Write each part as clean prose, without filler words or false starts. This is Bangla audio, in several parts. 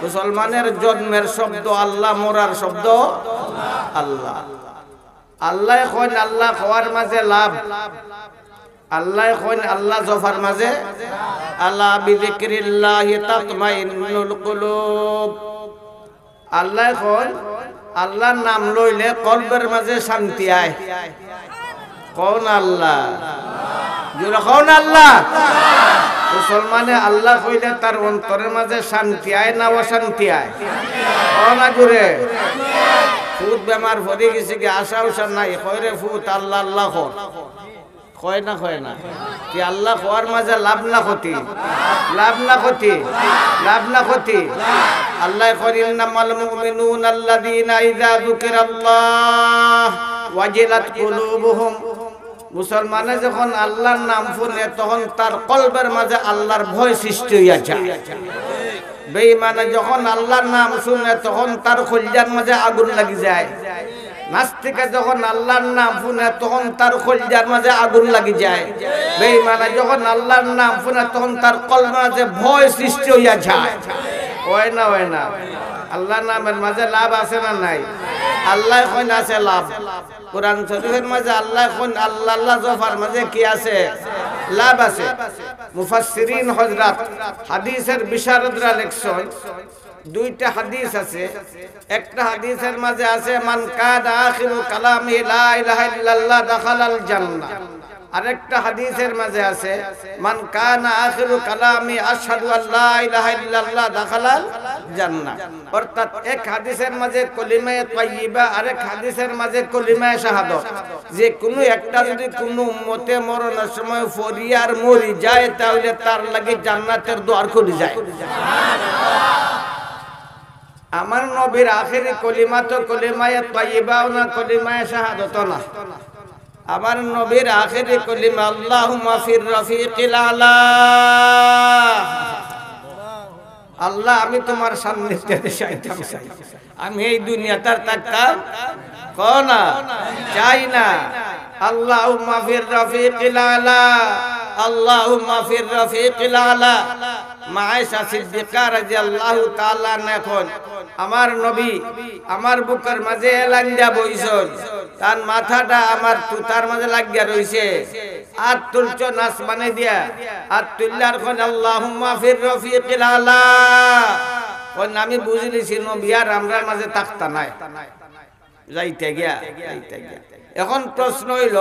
মুসলমানের জন্মের শব্দ আল্লাহ, মরার শব্দ আল্লাহ। আল্লাহ কইন আল্লাহ খাওয়ার মাঝে লাভ, আল্লাহ কইন আল্লাহ জফার মাঝে আলা বিযিকরিল্লাহি তাতমাইন্নুল কুলুব। আল্লাহ কইন আল্লাহর নাম লইলে কলবের মাঝে শান্তি আয়। কোন আল্লাহ? জোরে কোন আল্লাহ? মুসলমানে আল্লাহ কইলে তার অন্তরের মাঝে শান্তি আয় না অশান্তি আয়? কোন জোরে? ফুট বেমার ভরে গেছে কি আশা উষা নাই, কয়রে ফুট আল্লাহ আল্লাহ কয় না, কয় না কি আল্লাহ কোয়ার মাঝে লাভ না ক্ষতি? লাভ না ক্ষতি? লাভ না ক্ষতি? আল্লাহ করিন নামাল মুমিনুন আল্লাযীনা ইযা যুকিরাল্লাহ ওয়াজিলাত কুলুবুহুম। মুসলমানে যখন আল্লাহর নাম শুনে তখন তার কলবের মাঝে আল্লাহর ভয় সৃষ্টি হইয়া যায়। বেঈমানে যখন আল্লাহর নাম শুনে তখন তার কলিজার মাঝে আগুন লাগি যায়। নাস্তিকে যখন আল্লাহর নাম শুনে তখন তার কলিজার মাঝে আগুন লাগি যায়। বেঈমানে যখন আল্লাহর নাম শুনে তখন তার কলবের মাঝে ভয় সৃষ্টি হইয়া যায়। হয় না? হয় না? আল্লাহর নামের মাঝে লাভ আছে না নাই? আল্লাহ কইন আছে লাভ। কোরআন শরীফের মাঝে আল্লাহ কইন আল্লাহ আল্লাহ জফার মাঝে কি আছে? লাভ আছে। মুফাসসিরিন হযরত হাদিসের বিশারদরা লেখছেন, দুইটা হাদিস আছে। একটা হাদিসের মাঝে আছে মান কানা আখিরু কালামি লা ইলাহা ইল্লাল্লাহ দাখালাল জান্নাহ। আরেকটা হাদিসের মাঝে আছে মান কানা আখিরু কালামি আশহাদু আল্লা ইলাহা ইল্লাল্লাহ দাখালাল জান্নাহ। অর্থাৎ এক হাদিসের মাঝে কলিমায়ে তাইয়্যিবা, আরেক হাদিসের মাঝে কলিমায়ে শাহাদাত। যে কোনো একটা যদি কোনো উম্মতে মরণের সময় ফরিয়ার মরি যায় তাহলে তার লাগি জান্নাতের দুয়ার খুলে যায়। আমার নবীর আখেরি কলিমা তো কলিমায়ে তাইয়্যিবাও না, কলিমায়ে শাহাদাত না। আমার নবীর আখেরি কলিমা আল্লাহুম্মা ফির রফিকিল আলা। আল্লাহ আমি তোমার সান্নিধ্যে চাইতাম, আমি এই দুনিয়াতে থাকতাম কোনা চাই না। আল্লাহুম্মা ফির রফিকিল আলা, আল্লাহুম্মা ফির রফিকিল আলা। মা আয়েশা সিদ্দিকা রাদিয়াল্লাহু তাআলা এখন আমার নবী আমার বুকের মাঝে লাঙ্গা বইছেন, তার মাথাটা আমার তুতার মাঝে লাগিয়া রইছে। আর তুলছো আসমানে দিয়া, আর তুল্লার কোন আল্লাহুম্মা ফির রফিকিল আলা। কোন আমি বুঝলিছি নবী আর আমরার মাঝে থাকতা নাই, যাইতে গিয়া যাইতে গিয়া। এখন প্রশ্ন হইল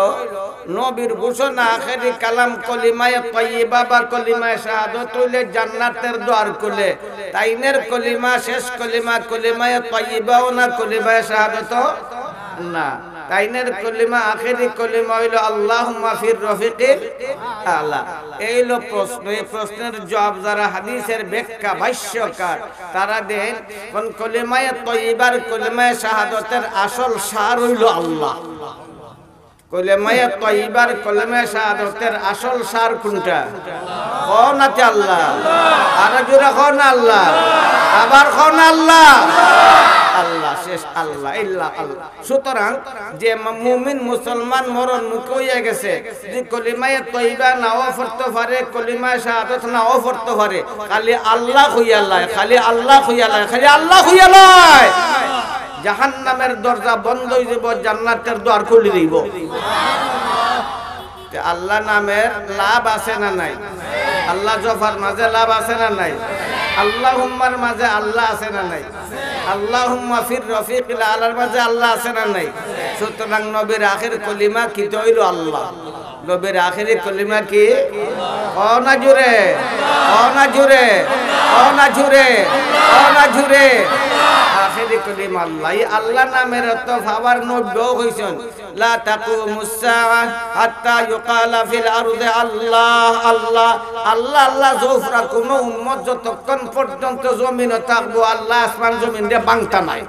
নবীর ঘোষণা আখেরি কালাম কলিমায়ে তাইয়্যিবা বা কলিমায়ে শাহাদাত হইলে জান্নাতের দ্বার খুলে। তাইনের কলিমা শেষ কলিমা কলিমায়ে তাইয়্যিবাও না, কলিমায়ে শাহাদাত না। তাইনের কলিমা আখেরি কলিমা হইল আল্লাহুম্মা ফির রফিকিল আলা। এই হলো প্রশ্ন। এই প্রশ্নের জবাব যারা হাদিসের ব্যাখ্যা ভাষ্যকার তারা দেন কোন কলিমায়ে তাইয়্যিবার কলিমায়ে শাহাদাতের আসল সার হইল আল্লাহ। কলিমায়ে তাইয়্যিবার কলিমায়ে শাহাদাতের আসল সার কোনটা? কোন আছে আল্লাহ। আর জোরে কোন আল্লাহ, আবার কোন আল্লাহ। আল্লাহ শেষ আল্লাহ ইল্লা আল্লাহ। সুতরাং যে মুমিন মুসলমান মরণ মুখে হইয়া গেছে, যে কলিমায়ে তাইয়্যিবা নাও পড়তে পারে, কলিমায়ে শাহাদাত নাও পড়তে পারে, খালি আল্লাহ হইয়া লয়, খালি আল্লাহ হইয়া লয়, খালি আল্লাহ হইয়া লয়, জাহান্নামের দরজা বন্ধ হয়ে যাব, জান্নাতের দ্বার খুলে দিব। আল্লাহ নামের লাভ আছে না নাই? আল্লাহ জফার মাঝে লাভ আছে না নাই? আল্লাহুম্মার মাঝে আল্লাহ আছে না নাই? আল্লাহুম্মা ফির রফিকিল আলার মাঝে আল্লাহ আছে না নাই? সুতরাং নবীর আখির কলিমা কি হইল আল্লাহ। নবীর আখিরি কলিমা কি? না জুড়ে, না জুড়ে, না জুড়ে, না জুড়ে। আখিরি কলিমা আল্লাহ। এই আল্লাহ নামের অর্থ ভাবার নবীও কইছেন লা তাকুমুস সাআ হাত্তা ইউকালা ফিল আরদি আল্লাহ আল্লাহ। আল্লাহ আল্লাহ জোফরা কোন উম্মত যতক্ষণ পর্যন্ত জমিনে থাকবো আল্লাহ আসমান জমিন দিয়ে বাংতা নাই।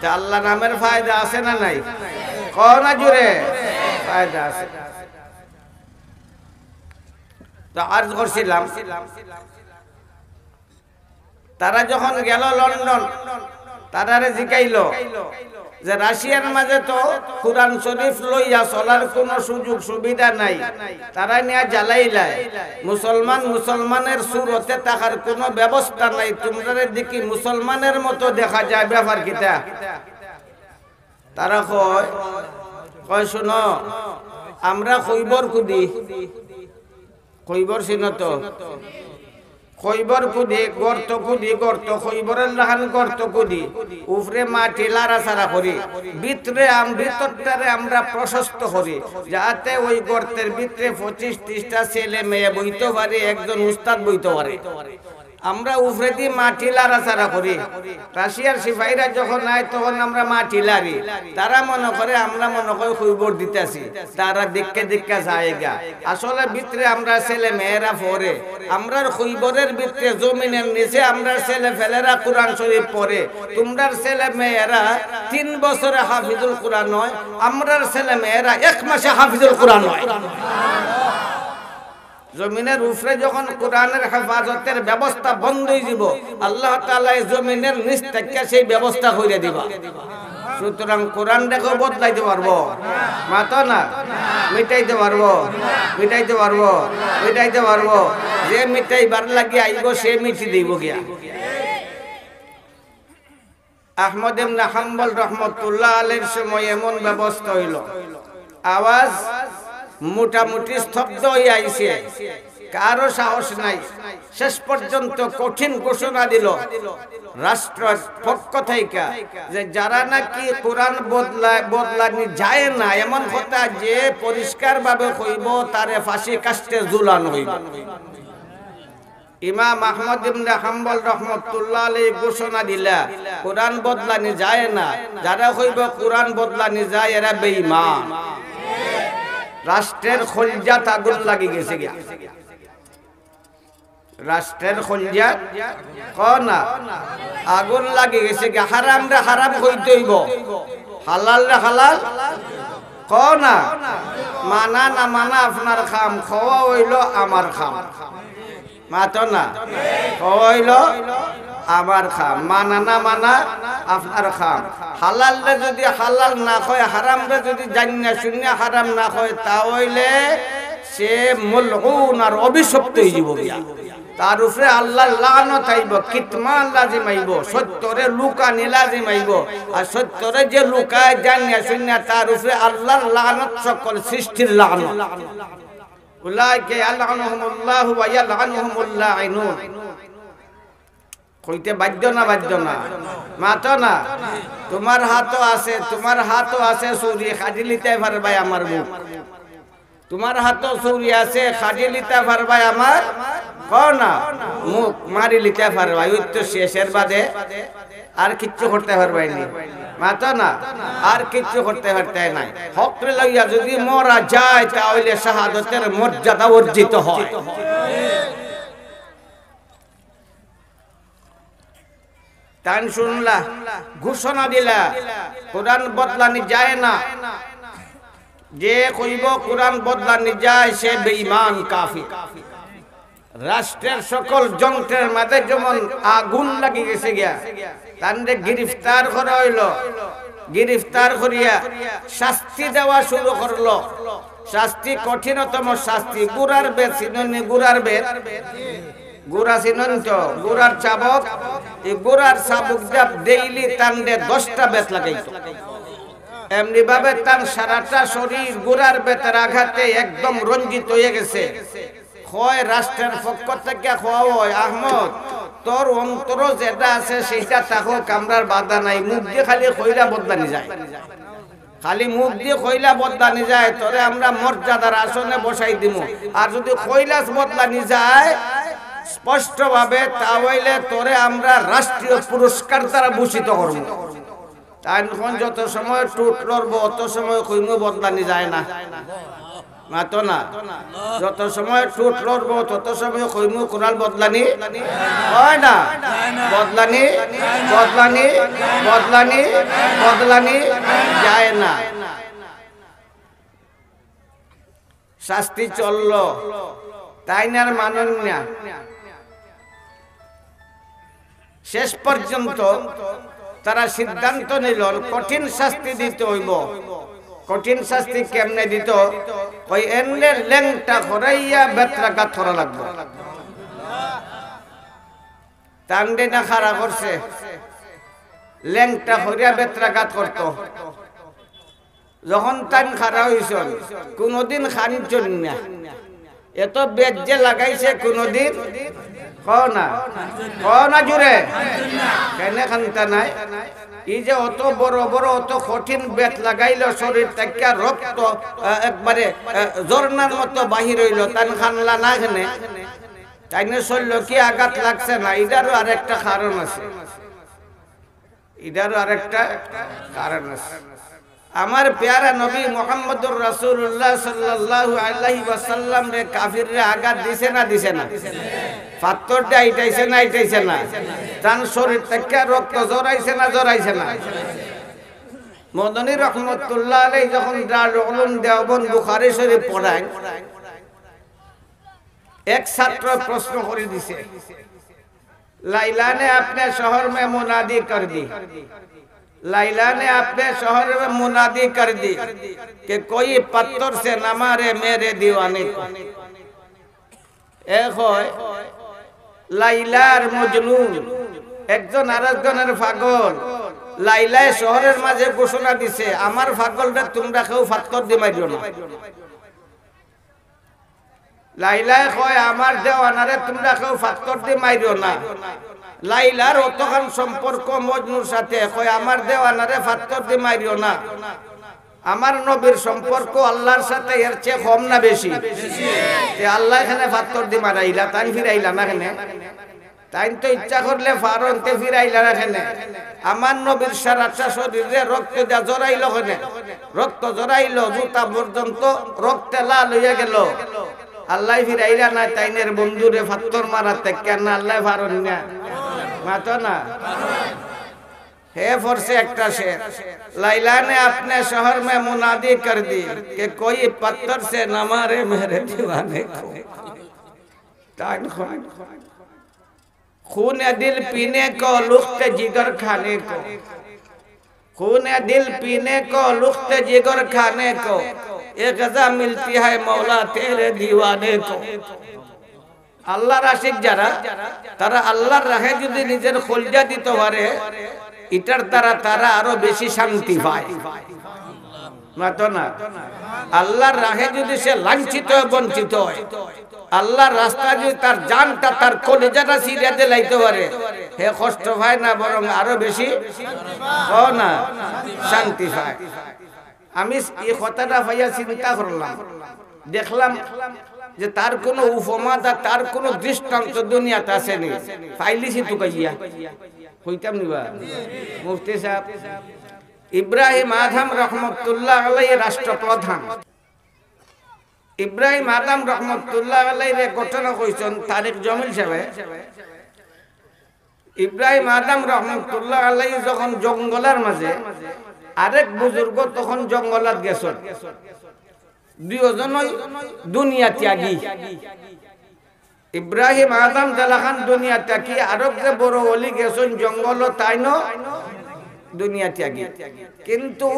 তা আল্লাহ নামের ফায়দা আছে না নাই? কোনা জুড়ে ফায়দা আছে। তো আরজ করছিলাম তারা যখন গেল লন্ডন, তারারে জিকাইলো যে রাশিয়ার মাঝে তো কুরআন শরীফ লইয়া চলার কোনো সুযোগ সুবিধা নাই, তারা নিয়ে জ্বালাইলায়। মুসলমানের সুরতে থাকার কোনো ব্যবস্থা নাই, তোমরা দেখি মুসলমানের মতো দেখা যায়, ব্যাপার কিটা? তারা কয় শোনো, আমরা খৈবর কুদি, খৈবর চিনো তো? খৈবর কুদি, গর্ত কুদি, গর্ত খৈবরের লাহান গর্ত কুদি, উপরে মাটি লাড়াচাড়া করি, ভিতরে ভিতরটারে আমরা প্রশস্ত করি, যাতে ওই গর্তের ভিতরে 25-30টা ছেলে মেয়ে বইতে পারে, একজন উস্তাদ বইতে পারে। আমরা উপরে দিয়ে মাটি লাড়াচাড়া করি। রাশিয়ার সিপাহীরা যখন আয় তখন আমরা মাটি লাড়ি, তারা মনে করে আমরা মনে করি খৈবর দিতেছি, তারা দিককে দিককে যায়গা। আসলে ভিতরে আমরা ছেলে মেয়েরা পড়ে, আমরা খৈবরের ভিতরে জমিনের নিচে আমরা ছেলে ফেলেরা কোরআন শরীফ পড়ে। তোমরার ছেলে মেয়েরা 3 বছরে হাফিজুল কোরআন হয়, আমরার ছেলে মেয়েরা 1 মাসে হাফিজুল কোরআন হয়। জমিনের উপরে যখন কোরআনের হেফাজতের ব্যবস্থা বন্ধ হয়ে যাব, আল্লাহ তাআলা এই জমিনের নিচ থেকে সেই ব্যবস্থা করে দিবা। সুতরাং কোরআনটাকে বদলাইতে পারবো, মাতো না মিটাইতে পারবো, মিটাইতে পারবো, মিটাইতে পারবো। যে মিটাইবার লাগি আইব সে মিটি দিব গিয়া। আহমদ ইবনে হাম্বল রাহমাতুল্লাহ আলাইহির সময় এমন ব্যবস্থা হইল, আওয়াজ মোটামুটি স্তব্ধ হয়ে আইছে, কারো সাহস নাই। শেষ পর্যন্ত কঠিন ঘোষণা দিল রাষ্ট্রের পক্ষ থেকে যে যারা নাকি কোরআন বদলানি যায় না এমন কথা যে পরিষ্কার ভাবে কইব, তারে ফাঁসি কাস্টে ঝুলানো হইব। ইমাম আহমদ ইবনে হাম্বল রাহমাতুল্লাহ আলাইহি ঘোষণা দিলা কোরআন বদলানি যায় না, যারা কইব কোরআন বদলানি যায় এরা বেঈমান। রাষ্ট্রের খলজাত আগুন লাগি গেছে গিয়া, রাষ্ট্রের খলজাত না আগুন লাগি গেছে গিয়া। হারাম রে হারাম কইতে হইব, হালাল রে হালাল না। মানা না মানা আপনার খাম, খাওয়া হইল আমার খাম, মাতো না খাওয়া হইল আমার খাম, মানা না মানা আপনার খাম। হালাল রে যদি হালাল না হয়, হারাম রে যদি জানিনা শুনিয়া হারাম না হয়, তাহলে সে মুলউন আর অভিশপ্ত হয়ে যাব গিয়া। তার উপরে আল্লাহর লানত আইব, কিতমান লাজিম আইব, সত্যরে লুকানি লাজিম আইব। আর সত্যরে যে লুকায় জানিয়া শুনিয়া তার উপরে আল্লাহর লানত, সকল সৃষ্টির লানত। উলাইকা ইয়ালআনুহুমুল্লাহু ওয়া ইয়ালআনুহুমুল লাঈনুন। কইতে বাধ্য না, বাধ্য না, মাতো না। তোমার হাতও আছে, তোমার হাতও আছে চুরি, খাজি লিতে পারবাই আমার মুখ। তোমার হাতও চুরি আছে, খাজি লিতে পারবাই আমার না মুখ, মারি লিতে পারবাই। ওই তো শেষের বাদে আর কিচ্ছু করতে পারবাই নি, মাতো না, আর কিচ্ছু করতে পারতে নাই। হক লইয়া যদি মরা যায় তাহলে শাহাদতের মর্যাদা অর্জিত হয়। তান শুনলা, ঘোষণা দিলা কোরআন বদলানি যায় না। যে কইব কোরআন বদলানি যায় সে বেঈমান কাফির। রাষ্ট্রের সকল যন্ত্রের মাঝে যেমন আগুন লাগি গেছে গিয়া, তান্ডে গ্রেফতার করা হইল। গ্রেফতার করিয়া শাস্তি দেওয়া শুরু করলো। শাস্তি কঠিনতম শাস্তি, গুড়ার বেত চিননি? গুড়ার বেত, গুড়া চিনন তো? গুড়ার চাবক, এই গুড়ার চাবুক যা ডেইলি টানলে 10টা বেত লাগাইতো। এমনি ভাবে তার সারাটা শরীর গুড়ার বেতের আঘাতে একদম রঞ্জিত হয়ে গেছে। হয় রাষ্ট্রের পক্ষ থেকে হয়, আহমদ তোর অন্তর যেটা আছে সেইটা তাকো, কামরার বাধা নাই, মুখ দিয়ে খালি কইলা বদলানি যায়, খালি মুখ দিয়ে কইলা বদলানি যায়, তোরে আমরা মর্যাদার আসনে বসাই দিব। আর যদি কইলাস বদলানি যায় স্পষ্ট ভাবে, তাহলে তোরে আমরা রাষ্ট্রীয় পুরস্কার দ্বারা ভূষিত করব। তাই যত সময় টুট লড়বো অত সময় কইমু বদলানি যায় না, মাতো না। যত সময় টুট লড়বো তত সময় কইমু কোরআন বদলানি হয় না। বদলানি বদলানি বদলানি বদলানি যায় না। শাস্তি চললো, তাই না? আর মানেন না। শেষ পর্যন্ত তারা সিদ্ধান্ত নিল কঠিন শাস্তি দিতে হইব। কঠিন শাস্তি কেমনে দিত? ওই এন্ডের ল্যাংটা খরাইয়া বেত্রাঘাত করা লাগবে। তান্ডে না খাড়া করছে, ল্যাংটা খরিয়া বেত্রাঘাত করত। যখন তান খাড়া হইছ কোনদিন খানচন না, এত বেদ যে লাগাইছে কোনদিন কও না জুড়ে কেন খানতা নাই? এই যে অত বড় বড় অত কঠিন বেত লাগাইল শরীর থেকে রক্ত একবারে ঝর্ণার মতো বাহির হইল, তান খানলা না এখানে তাই না? শরীর কি আঘাত লাগছে না? এটারও আরেকটা কারণ আছে, এটারও আরেকটা কারণ আছে। আমার প্যারা নবী মুহাম্মদুর রাসূলুল্লাহ সাল্লাল্লাহু আলাইহি ওয়াসাল্লাম রে কাফিররা আঘাত দিছে না দিছে না? পাথরটা আইতাইছে না আইতাইছে না? তার শরীর থেকে রক্ত জড়াইছে না জড়াইছে না? মদনী রহমতুল্লাহ আলাইহি যখন দারুল উলুম দেওবন্দ বুখারী শরীফ পড়ায়, এক ছাত্র প্রশ্ন করে দিছে, লাইলা ने अपने शहर में मुनादी कर दी, लाइला ने अपने शहर में मुनादी कर दी कि कोई पत्थर से न मारे मेरे दीवाने को। एक হয় লাইলার মজনুন, একজন আরেকজনের পাগল। লাইলায় শহরের মাঝে ঘোষণা দিছে, আমার পাগলটা তোমরা কেউ পাথর দিয়ে মারিও না। লাইলায় কয় আমার দেওয়ানারে তোমরা কেউ পাথর দিয়ে মারিও না। লাইলার অতখান সম্পর্ক মজনুর সাথে, কয় আমার দেওয়ানারে পাথর দিয়ে মারিও না। আমার নবীর সম্পর্ক আল্লাহর সাথে এর চেয়ে কম না বেশি? আল্লাহ এখানে পাথর দিয়ে মারাইলা, তাই ফিরাইলা না এখানে? তাই তো ইচ্ছা করলে ফারনতে ফিরাইলা না এখানে? আমার নবীর সারাটা শরীরে রক্ত দেওয়া জড়াইল, ওখানে রক্ত জড়াইল, জুতা পর্যন্ত রক্তে লাল হইয়া গেল। আল্লাহ ফিরাইলা না, তাইনের বন্ধুরে পাথর মারাতে কেন আল্লাহ ফারন না মাতো না? है फरसे एकटा शेर, लाइला ने अपने शहर में मुनादी कर दी कि कोई पत्थर से न मारे मेरे दीवाने को। खून दिल पीने को लुख्त जिगर खाने को, खून दिल पीने को लुख्त जिगर खाने को, एक गजा मिलती है मौला तेरे दीवाने को। আল্লাহর আশিক যারা, তারা আল্লাহর রাহে যদি নিজের কলজা দিতে পারে, এটার দ্বারা তারা আরো বেশি শান্তি পায়। মাতো না? আল্লাহর রাহে যদি সে লাঞ্ছিত বঞ্চিত হয়, আল্লাহর রাস্তা যদি তার জানটা তার কলিজাটা ছিঁড়ে দিলাইতে পারে, হে কষ্ট পায় না, বরং আরো বেশি না শান্তি পায়। আমি এই কথাটা ভাইয়া চিন্তা করলাম, দেখলাম যে তার কোনো উপমা তার কোনো দৃষ্টান্ত দুনিয়াতে আসেনি। ফাইলিছি তো কাইয়া হইতাম নিবা মুফতি সাহেব ইব্রাহিম আদম রহমতুল্লাহ আলাইহি রাষ্ট্রপ্রধান। ইব্রাহিম আদম রহমতুল্লাহ আলাইহি ঘটনা কইছেন তারিক জমিল সাহেব। ইব্রাহিম আদম রহমতুল্লাহ আলাইহি যখন জঙ্গলের মাঝে, আরেক বুজুর্গ তখন জঙ্গলত গেছেন, দুইজনই দুনিয়া ত্যাগী। ইব্রাহিম আদম জালাখান দুনিয়া ত্যাগী, আরব যে বড় ওলি গেছেন জঙ্গল, তাই ন দুনিয়া ত্যাগী। কিন্তু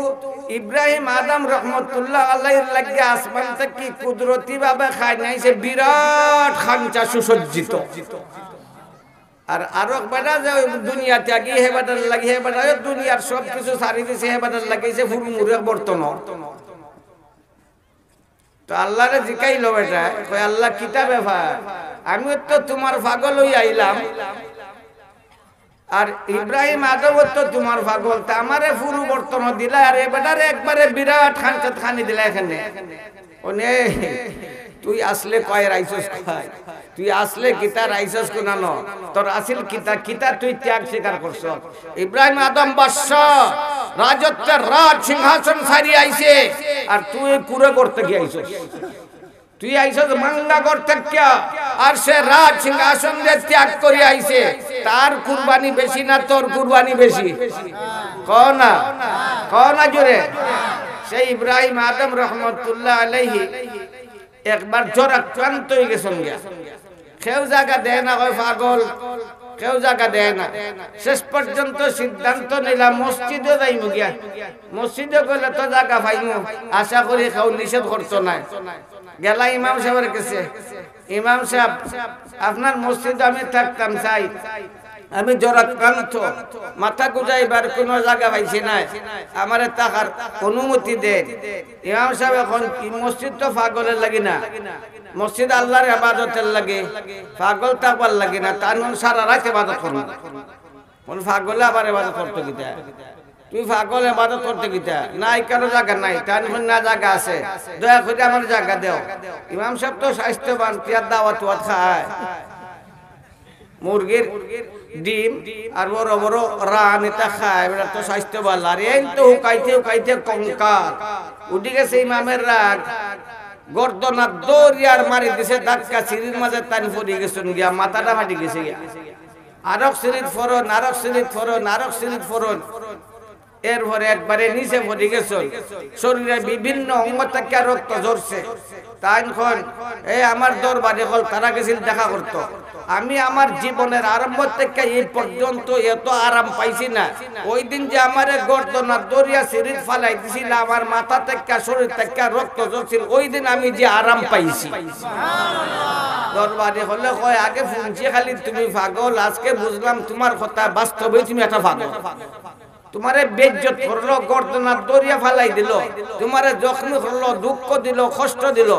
ইব্রাহিম আদম রহমতুল্লাহ আলাইহির লাগে আসমান থেকে কুদরতি ভাবে খাই নাইছে বিরাট খাঞ্চা সুসজ্জিত। আর আরব বেটা যে দুনিয়া ত্যাগী, হে বেটার লাগে, হে বেটা দুনিয়ার সব কিছু ছাড়ি দিছে, হে বেটার লাগিয়েছে ফুরমুরে বর্তন। তো আল্লাহরে জিকাইলো বেটা, কই আল্লাহ কিতা ব্যাপার, আমি তো তোমার পাগল হই আইলাম, আর ইব্রাহিম আদম তো তোমার পাগল, তা আমারে ফুরু বর্তন দিলা, আর এ বেটারে একবারে বিরাট খানচাত খানি দিলা এখানে। ওনে তুই আসলে কয় রাইছস খাই, তুই আসলে কিতা রাইছস কোনানো, তোর আসিল কিতা কিতা তুই ত্যাগ স্বীকার করছ। ইব্রাহিম আদম বাদশাহ রাজত্বের রাজ সিংহাসন ছাড়ি আইছে, আর তুই কুরে করতে গিয়ে আইছস। তুই আইছস মাংলা করতে কিয়া, আর সে রাজ সিংহাসন ত্যাগ করে আইছে। তার কুরবানি বেশি না তোর কুরবানি বেশি? কও না জোরে। সেই ইব্রাহিম আদম রহমতুল্লাহ আলাইহি একবার জ্বর আক্রান্ত হয়ে গেছেন, কেউ জায়গা দেয় না, হয় পাগল, কেউ জায়গা দেয় না। শেষ পর্যন্ত সিদ্ধান্ত নিলাম মসজিদে যাইমু গিয়া। মসজিদে গেলে তো জায়গা পাইমু, আশা করি কেউ নিষেধ করতো না। গেলা ইমাম সাহেবের কাছে, ইমাম সাহেব আপনার মসজিদে আমি থাকতাম চাই, আমি জরাক্রান্ত, মাথা গুজাইবার কোনো জায়গা পাইছি না, আমারে থাকার অনুমতি দেন। ইমাম সাহেব এখন মসজিদ তো পাগলের লাগি না, মসজিদ আল্লাহর ইবাদতের লাগে, পাগল থাকবার লাগে না। তার সারা রাত ইবাদত করব, পাগলে আবার ইবাদত করতে গিতা, তুই পাগল ইবাদত করতে গিতা নাই, কারো জায়গা নাই, তার না জায়গা আছে, দয়া করে আমার জায়গা দেও। ইমাম সাহেব তো স্বাস্থ্যবান, তিয়ার দাওয়াত খায়, মুরগির ডিম আর বড় বড় রান এটা খায়, এটা তো স্বাস্থ্য ভালো। আর এই তো হুকাইতে হুকাইতে কঙ্কাল উঠে গেছে ইমামের রাগ, গর্দনা দৌড়িয়ার মারি দিছে, ধাক্কা সিঁড়ির মাঝে টান পড়ে গেছেন গিয়া, মাথাটা ফাটি গেছে গিয়া। আরক সিঁড়িত ফরন, আরক সিঁড়িত ফরন, আরক সিঁড়িত ফরন, এরপরে একবারে নিচে পড়ে গেছেন, শরীরে বিভিন্ন অঙ্গ থেকে রক্ত ঝরছে। তাই আমার দরবারে হল, তারা গেছিল দেখা করতো। আমি আমার জীবনের আরম্ভ থেকে এই পর্যন্ত এত আরাম পাইছি না। ওই দিন যে আমার গর্দনা দরিয়া সিঁড়ি ফালাই দিছিল, আমার মাথা থেকে শরীর থেকে রক্ত ঝরছিল, ওই দিন আমি যে আরাম পাইছি। দরবারে হলে কয় আগে শুনছি খালি তুমি পাগল, আজকে বুঝলাম তোমার কথা বাস্তবে তুমি একটা পাগল। তোমারে বেজ্জত করলো, গর্দনা দরিয়া ফালাই দিল, তোমারে জখমি করলো, দুঃখ দিল, কষ্ট দিল,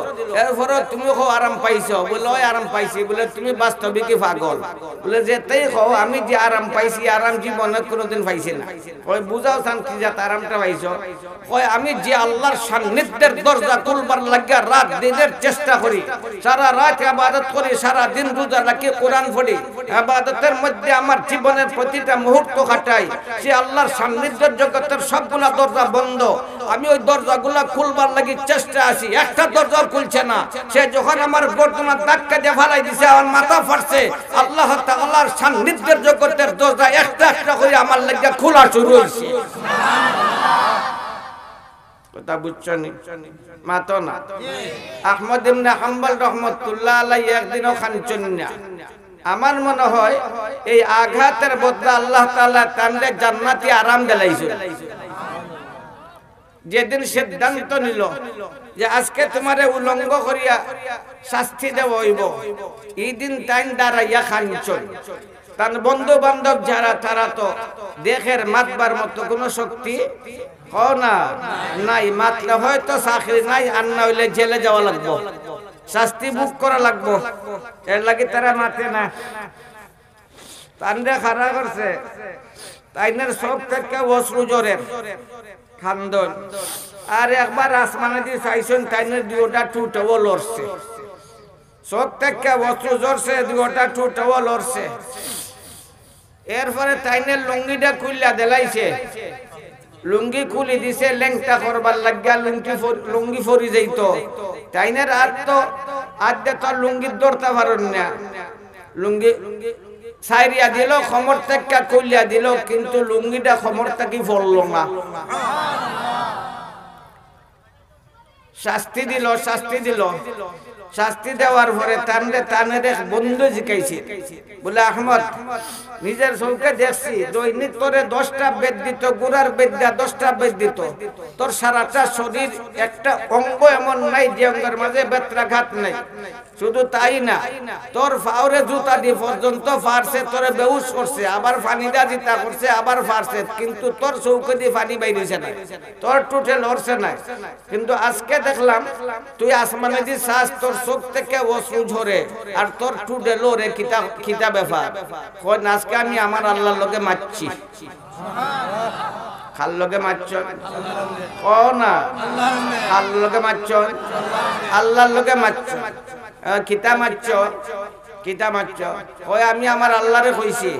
এরপরে তুমি আরাম পাইছো। বলে ওই আরাম পাইছি, বলে তুমি বাস্তবিকই পাগল। বলে যেতেই কও আমি যে আরাম পাইছি, আরাম জীবনে কোনোদিন পাইছি না। ওই বুঝাও চান কি যাতে আরামটা পাইছো? কয় আমি যে আল্লাহর সান্নিধ্যের দরজা খুলবার লাগিয়া রাত দিনের চেষ্টা করি, সারা রাত ইবাদত করি, সারা দিন রোজা রাখি, কোরআন পড়ি, ইবাদতের মধ্যে আমার জীবনের প্রতিটা মুহূর্ত কাটাই, সে আল্লাহর সান্নিধ্যের জগতের সবগুলা দরজা বন্ধ, আমি ওই দরজাগুলা খুলবার লাগি চেষ্টা আছি, একটা দরজাও খুলছে না। সে যখন আমার গর্দনা ধাক্কা দিয়ে ফালাই দিছে, আমার মাথা ফাটছে, আল্লাহ তাআলার সান্নিধ্যের জগতের দরজা একটা একটা করে আমার লাগি খোলা শুরু হইছে। কথা বুঝছেন? মাতো না। আহমদ ইবনে হাম্বল রাহমাতুল্লাহ আলাইহি একদিনও খানছেন না। আমার মনে হয় এই আঘাতের বদলে আল্লাহ তাআলা তানরে জান্নাতি আরাম দিলাইছে। যেদিন সিদ্ধান্ত নিল যে আজকে তোমারে উলঙ্গ করিয়া শাস্তি দেব হইব, এই দিন টাইম দাঁড়াইয়া খানছন। তার বন্ধু বান্ধব যারা, তারা তো দেখের মাতবার মতো কোনো শক্তি না নাই, মাতলে হয়তো চাকরি নাই, আর না হইলে জেলে যাওয়া লাগবো, শাস্তি ভোগ করা লাগবো, এর লাগে তারা মাতে না। তান্ডে খারা করছে, তাইনের সব থেকে অশ্রু জোরের খান্দন। আর একবার আসমানে দিয়ে চাইছেন, তাইনের দুটা টুটাও লড়ছে, সব থেকে অশ্রু জোরছে, দুটা টুটাও লড়ছে। এরপরে তাইনের লুঙ্গিটা খুললা দেলাইছে, লুঙ্গি খুলি দিছে, লেংটা করবার লাগিয়া লুঙ্গি ফরি যাইত। তাইনের আর তো আদ্যে তো লুঙ্গির দরতা পারেন না, লুঙ্গি সাইরিয়া দিল, খমর থেকে খুলিয়া দিল, কিন্তু লুঙ্গিটা খমর থেকে ফরল না। শাস্তি দিল, শাস্তি দিল, শাস্তি দেওয়ার পরে তানের এক বন্ধু জিকাইছে, বলে আহমদ নিজের চৌকে দেখছি, দৈনিক তোরে 10টা বেদ দিত, গুড়ার বেদ দিয়া 10টা বেদ দিত, তোর সারাটা শরীর একটা অঙ্গ এমন নাই যে অঙ্গের মাঝে বেত্রাঘাত নাই। শুধু তাই না, তোর ফাওরে জুতা দিয়ে পর্যন্ত ফারছে, তোরে বেহুশ করছে, আবার পানি দা জিতা করছে, আবার ফারছে, কিন্তু তোর চৌকে দিয়ে পানি বাইরেছে না, তোর টুটে লড়ছে না। কিন্তু আজকে দেখলাম তুই আসমানে দিয়ে শ্বাস, তোর চোখ থেকে অশ্রু ঝরে, আর তোর টুটে লড়ে, খিতা ব্যাপার। আজকে আমি আমার আল্লাহর লগে মারছি। খাল লগে মারছ ও না, খাল লগে মারছ, আল্লাহর লগে মারছ, খিতা মারছ, কিতা মারছ। ওই আমি আমার আল্লাহরে কইছি,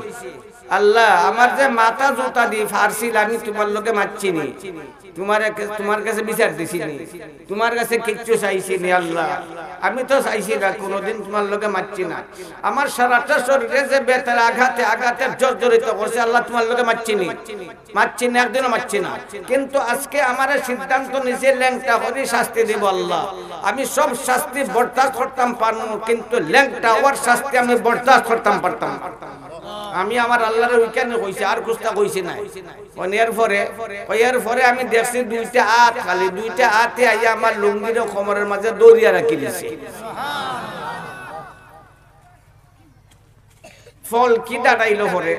আল্লাহ আমার যে মাথা জুতা দিয়ে ফারছিল, আমি তোমার লোকে মারছি নি, তোমার কাছে বিচার দিছি নি, তোমার কাছে কিচ্ছু চাইছি নি। আল্লাহ আমি তো চাইছি না, কোনোদিন তোমার লোকে মারছি না। আমার সারাটা শরীরে যে বেতের আঘাতে আঘাতে জর্জরিত করছে, আল্লাহ তোমার লোকে মারছি নি, মারছি না, একদিনও মারছি না। কিন্তু আজকে আমার সিদ্ধান্ত নিছে, ল্যাংটা করে শাস্তি দিব। আল্লাহ আমি সব শাস্তি বরদাস্ত করতাম পারবো, কিন্তু ল্যাংটা হওয়ার শাস্তি আমি বরদাস্ত করতাম পারতাম। আমি আমার আল্লাহর ওইখানে কইছি আর কুস্তা কইছি না এর পরে আমি দেখছি দুইটা হাত খালি দুইটা হাতে আইয়া আমার লুঙ্গির কোমরের মাঝে দড়িয়া রাখি দিছে ফল কি দাঁড়াইলো পরে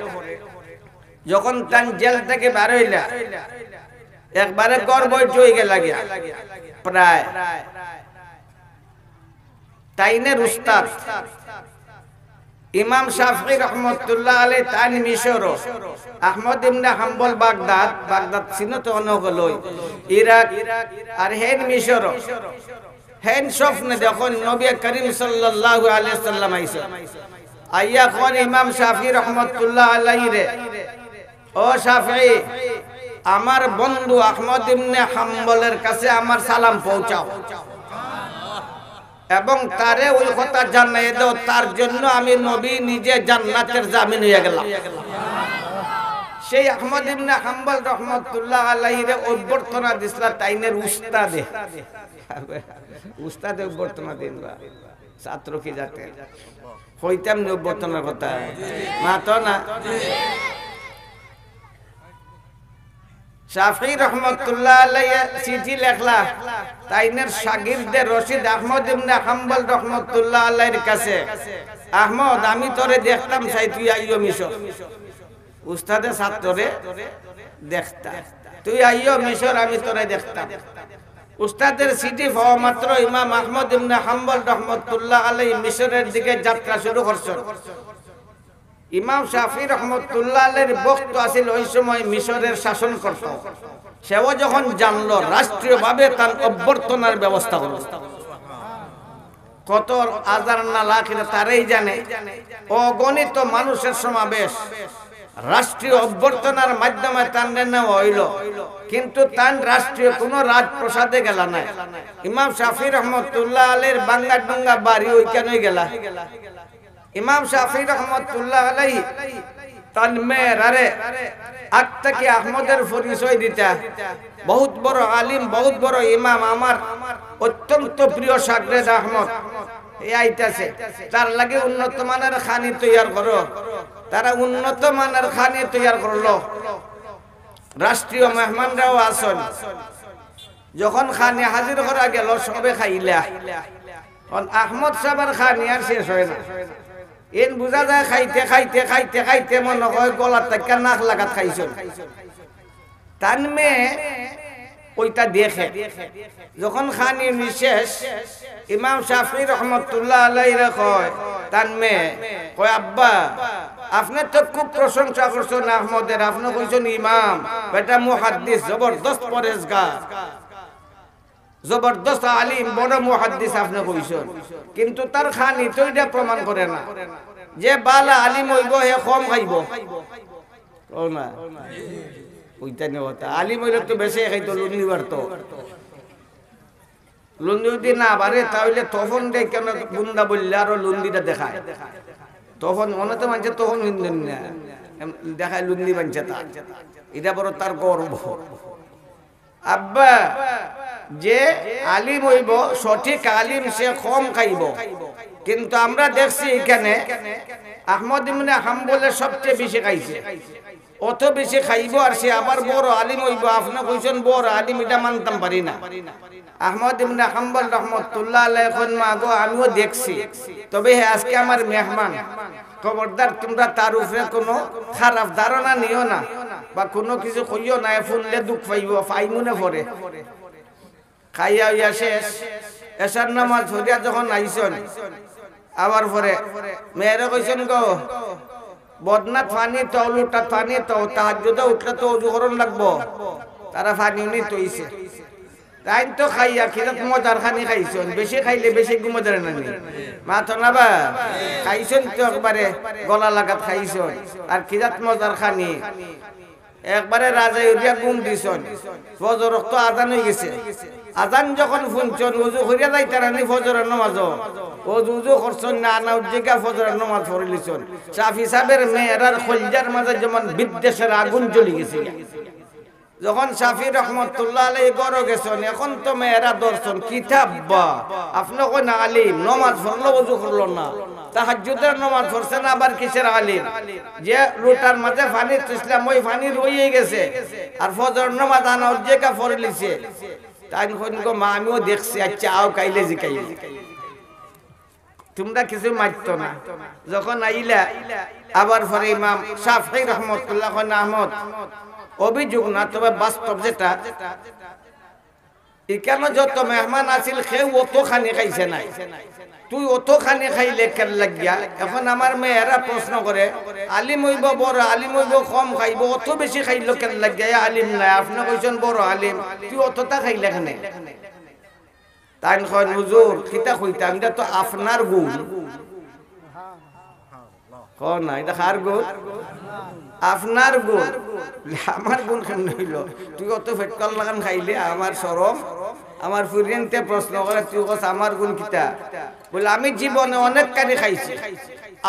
যখন তান জেল থেকে বার হইলা একবারে গড় বই হয়ে গেল প্রায় তাইনের উস্তাদ ইমাম শাফি রহমতুল্লাহ আলাইহি তান মিশর আহমদ ইবনে হাম্বল বাগদাদ চিনো তো অনগলই ইরাক আর হেন মিশর হেন স্বপ্নে যখন নবী করিম সাল্লাল্লাহু আলাইহি সাল্লাম আইছে আইয়া কোন ইমাম শাফি রহমতুল্লাহ আলাইহি রে ও শাফি আমার বন্ধু আহমদ ইবনে হাম্বলের কাছে আমার সালাম পৌঁছাও এবং তারে ওই কথা জানাই দাও তার জন্য আমি নবী নিজে জান্নাতের জামিন হয়ে গেলাম সেই আহমদ ইবনে হাম্বল রহমতুল্লাহ আলাইহি রে অভ্যর্থনা দিছলা তাইনের উস্তাদে অভ্যর্থনা দিনবা ছাত্র কি যাতে হইতাম অভ্যর্থনার কথা মাতো না শাফি রহমতুল্লাহ আলাইহি চিঠি লেখলা তাইনের শাগিরদে রশিদ আহমদ ইবনে হাম্বল রহমতুল্লাহ আলাইহির কাছে আহমদ আমি তোরে দেখতাম চাই তুই আইও মিশর উস্তাদে ছাত্ররে দেখতা তুই আইও মিশর আমি তোরে দেখতাম উস্তাদের চিঠি পাওয়া মাত্র ইমাম আহমদ ইবনে হাম্বল রহমতুল্লাহ আলাইহি মিশরের দিকে যাত্রা শুরু করছেন ইমাম শাফি রহমতুল্লাহ আলাইহির বক্ত আছিল ওই সময় মিশরের শাসন করত সেও যখন জানলো রাষ্ট্রীয়ভাবে তার অভ্যর্থনার ব্যবস্থা করল কত হাজার না লাখ তারাই জানে অগণিত মানুষের সমাবেশ রাষ্ট্রীয় অভ্যর্থনার মাধ্যমে তার নেওয়া হইল কিন্তু তার রাষ্ট্রীয় কোনো রাজপ্রাসাদে গেল না ইমাম শাফি রহমতুল্লাহ আলাইহির বাঙ্গা ডুঙ্গা বাড়ি ওইখানে গেলা ইমাম শাফি রহমতুল্লাহ আলাইহি তান মেয়ের আরে আত্মা কি আহমদের পরিচয় দিতা বহুত বড় আলিম বহুত বড় ইমাম আমার অত্যন্ত প্রিয় শাগরেদ আহমদ এই আইতাছে তার লাগে উন্নত মানের খানি তৈয়ার করো তারা উন্নত মানের খানি তৈয়ার করলো রাষ্ট্রীয় মেহমানরাও আসেন যখন খানি হাজির করা গেল সবে খাইলা আহমদ সাহেবের খানি আর শেষ হয় না এন বুঝা যায় খাইতে খাইতে খাইতে খাইতে মনে হয় গলার থেকে নাক লাগাত খাইছেন তার মেয়ে ওইটা দেখে যখন খানি নিশেষ ইমাম শাফি রহমতুল্লাহ আলাইহি কয় তার মেয়ে কয় আব্বা আপনি তো খুব প্রশংসা করছেন আহমদের আপনি কইছেন ইমাম বেটা মুহাদ্দিস জবরদস্ত পরেজগার জবরদস্ত আলিম বড় মুহাদ্দিস আপনি কইছেন কিন্তু তার খানি তো এটা প্রমাণ করে না যে বালা আলিম হইব হে কম খাইব ও না ওইটা নেই হতা আলিম হইলে তো বেশি খাইতো লুন্দি বাড়তো লুন্দি যদি না বাড়ে তাহলে তখন দেখ কেন বুন্দা বললে আরো লুন্দিটা দেখায় তখন মনে তো মানছে তখন দেখায় লুন্দি বানছে তার এটা বড় তার গর্ব আব্বা যে আলিম হইব সঠিক আলিম সে কম খাইব কিন্তু আমরা দেখছি এখানে আহমদ ইবনে হাম্বলের সবচেয়ে বেশি খাইছে অত বেশি খাইব আর সে আবার বড় আলিম হইব আপনি কইছেন বড় আলিম এটা মানতাম পারি না আহমদ ইবনে হাম্বল রহমতুল্লাহ আলাইহি কোন মাগো আমিও দেখছি তবে আজকে আমার মেহমান খবরদার তোমরা তার উপরে কোনো খারাপ ধারণা নিও না বা কোনো কিছু কইও না ফুললে দুঃখ পাইব ফাইমুনে পড়ে খাইয়া হইয়া শেষ এশার নামাজ হইয়া যখন আইছেন আবার পরে মেয়েরে কইছেন গো বদনাথ পানি তো লুটা পানি তো তাহাজ্জুদে উঠলে তো ওযু করন লাগবো তারা পানি নি তইছে তাই তো খাইয়া খিদাত মজার খানি খাইছেন বেশি খাইলে বেশি ঘুমোদার না নি মা তো না বা খাইছেন তো একবারে গলা লাগাত খাইছেন আর খিদাত মজার খানি একবারে রাজা ইউরিয়া ঘুম দিছেন ফজর তো আজান হয়ে গেছে আজান যখন শুনছেন ওযু করিয়া যাইতারা নি ফজরের নামাজ ওযু করছেন না না উজ্জিকা ফজরের নামাজ পড়ে লিছেন শাফি সাহেবের মেয়েরার খলজার মাঝে যেমন বিদ্বেষের আগুন জ্বলে গেছে যখন শাফি রহমতুল্লাহ আলাইহি গড় গেছেন এখন তো মেয়েরা দর্শন কিতাব বা আপনি কোন আলিম নামাজ পড়লো ওযু করলো না তাহাজ্জুদের নামাজ পড়ছেন আবার কিসের আলিম যে লোটার মাঝে পানি তুললাম ওই পানি রইয়ে গেছে আর ফজর নামাজ আনা জায়গা পড়ে লিছে তাই কোন গো মা আমিও দেখছি আচ্ছা আও কাইলে জিকাই তোমরা কিছু মাইতো না যখন আইলা আবার পরে ইমাম শাফি রহমতুল্লাহ আহমদ অভিযোগ না তবে বাস্তব যেটা এখানে যত মেহমান আছিল সেও অত খানি খাইছে নাই তুই অত খানি খাইলে কেন লাগিয়া এখন আমার মেয়েরা প্রশ্ন করে আলিম হইব বড় আলিম হইব কম খাইব অত বেশি খাইল কেন লাগিয়া আলিম নাই আপনি কইছেন বড় আলিম তুই অতটা খাইলে কেন তাই কয় হুজুর কিতা কইতাম এটা তো আপনার গুণ কোন না এটা কার গুণ আপনার গুণ আমার গুণ কেমন হইল তুই অত ফেটকল লাগান খাইলে আমার শরম আমার ফুরিয়েন্তে প্রশ্ন করে তুই কস আমার গুণ কিতা বলে আমি জীবনে অনেক কানি খাইছি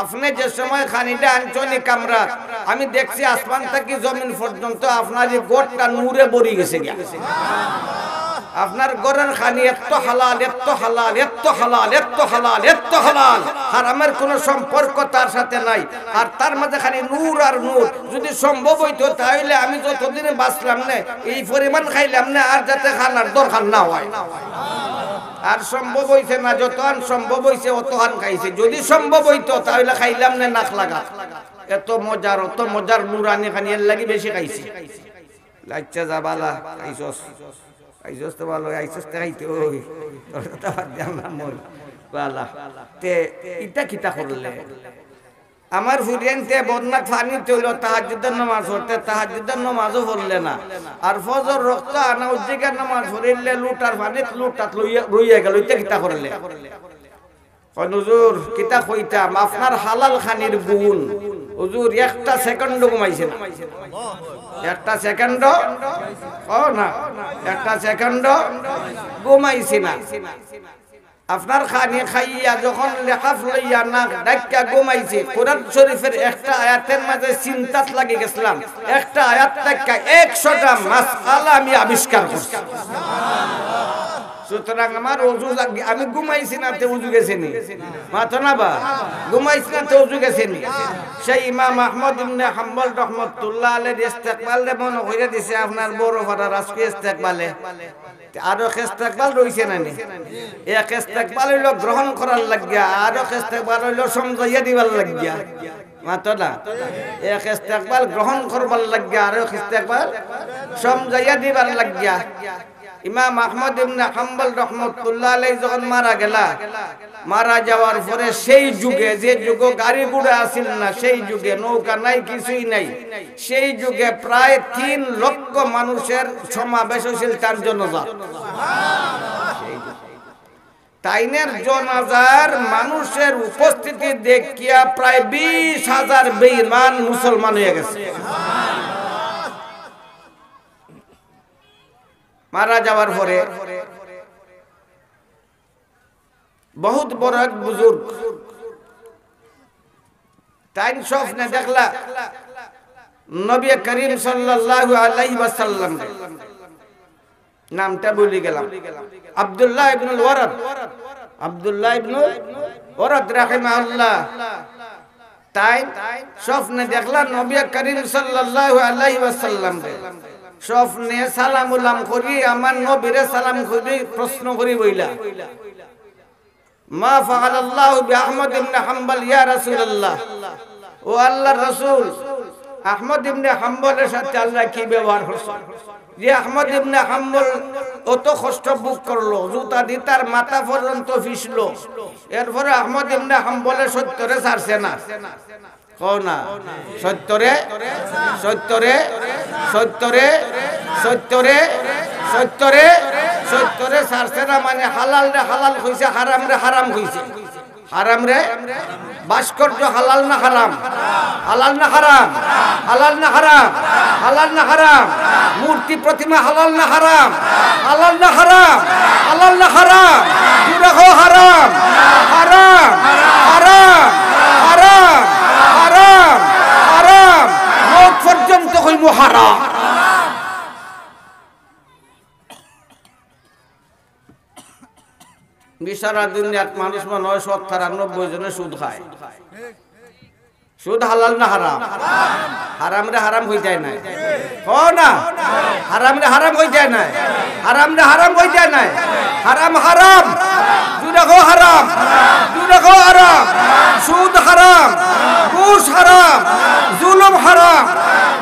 আপনি যে সময় খানিটা আনছনি কামরা আমি দেখছি আসমান থেকে জমিন পর্যন্ত আপনার এই গোটটা নূরে ভরে গেছে আপনার গরের খানি এত হালাল এত হালাল এত হালাল এত হালাল এত হালাল হারামের কোনো সম্পর্ক তার সাথে নাই আর তার মাঝে খালি নূর আর নূর যদি সম্ভব হইতো তাহলে আমি যতদিনে বাঁচলাম না এই পরিমাণ খাইলাম না আর যাতে খানার দরকার না হয় আর সম্ভব হইছে না যত আন সম্ভব হইছে অত হান খাইছে যদি সম্ভব হইতো তাহলে খাইলাম না নাক লাগা এত মজার নুরানি খানি এর লাগি বেশি খাইছে লাচ্চা যাবালা খাইছস আইজস তো ভালো আইজস তো খাইতে ওই তো জানলাম মোর বালা তে ইটা কিতা করলে আমার ফুরিয়েন্তে বদনাথ পানি তৈল তাহাজ্জুদের নামাজ পড়তে তাহাজ্জুদের নামাজও পড়লে না আর ফজর রক্ত আনা উজ্জিকার নামাজ পড়িলে লুটার পানি লুটাত রইয়া গেল ইটা কিতা করলে হুজুর কিতা কইতাম আপনার হালাল খানির গুণ হুজুর একটা সেকেন্ড ঘুমাইছে না একটা সেকেন্ড ও না একটা সেকেন্ড ঘুমাইছে না আপনার খানি খাইয়া যখন লেখাফ লইয়া না ডাক্কা ঘুমাইছে কোরআন শরীফের একটা আয়াতের মাঝে চিন্তাত লাগি গেছিলাম একটা আয়াত থেকে 100টা মাসআলা আমি আবিষ্কার করছি সুতরাং আমার ওযু আমি ঘুমাইছি না তে ওযু গেছে নি মাথা না বা ঘুমাইছি না তে ওযু গেছে নি সেই ইমাম আহমদ ইবনে হাম্বল রাহমাতুল্লাহ আলাইহি ইস্তেকবালে মনে কইরা দিছে আপনার বড় ফাটা রাজকী ইস্তেকবালে আরো ইস্তেকবাল রইছে না নি এক ইস্তেকবাল হইলো গ্রহণ করার লাগিয়া আরো ইস্তেকবাল হইলো সমঝাইয়া দিবার লাগিয়া মাথা না এক ইস্তেকবাল গ্রহণ করবার লাগিয়া আরো ইস্তেকবাল সমঝাইয়া দিবার লাগিয়া ইমাম আহমদ ইবনে হাম্বল রাহমাতুল্লাহ আলাইহি যখন মারা গেলা মারা যাওয়ার পরে সেই যুগে যে যুগে গাড়ি ঘোড়া আছিল না সেই যুগে নৌকা নাই কিছুই নাই সেই যুগে প্রায় 3 লক্ষ মানুষের সমাবেশ হয়েছিল তার জানাজা তাইনের জানাজার মানুষের উপস্থিতি দেখিয়া প্রায় 20,000 বেঈমান মুসলমান হয়ে গেছে মারা যাওয়ার পরে বহুত বড় এক বুজুর্গ তাই স্বপ্নে দেখলা নবী করিম সাল্লাল্লাহু আলাইহি ওয়াসাল্লাম নামটা ভুলে গেলাম আব্দুল্লাহ ইবনুল ওয়ারাদ আব্দুল্লাহ ইবনুল ওয়ারাদ রাহিমাহুল্লাহ তাই স্বপ্নে দেখলা নবী করিম সাল্লাল্লাহু আলাইহি ওয়াসাল্লাম স্বপ্নে সালাম উলাম করি আমার নবীরে সালাম করি প্রশ্ন করি বইলা মা ফাআলাল্লাহু বিআহমদ ইবনে হাম্বল ইয়া রাসূলুল্লাহ ও আল্লাহর রাসূল আহমদ ইবনে হাম্বলের সাথে আল্লাহ কি ব্যবহার করছেন যে আহমদ ইবনে হাম্বল অত কষ্ট ভোগ করলো জুতা দিয়ে তার মাথা পর্যন্ত ফিসলো এরপরে আহমদ ইবনে হাম্বলের সত্যরে ছাড়ছে না কোনা সত্যরে সত্যরে সত্যরে সত্যরে সত্যরে সত্যরে ছাড়ছে না মানে হালাল রে হালাল কইছে হারাম রে হারাম কইছে হারাম রে ভাস্কর্য হালাল না হারাম হালাল না হারাম হালাল না হারাম হালাল না হারাম মূর্তি প্রতিমা হালাল না হারাম হালাল না হারাম হালাল না হারাম পুরো হারাম হারাম হারাম হারাম হারাম হারাম মওত পর্যন্ত কইমু হারাম সারা দুনিয়াত মানুষ মনে হয় 97 জনে সুদ খায়। সুদ হালাল না হারাম? হারাম রে হারাম হয়ে যায় না, ও না হারাম রে হারাম হয়ে যায় না, হারাম রে হারাম হয়ে যায় না, হারাম হারাম জুড়ে গো হারাম, জুড়ে গো হারাম, সুদ হারাম, ঘুষ হারাম, জুলুম হারাম,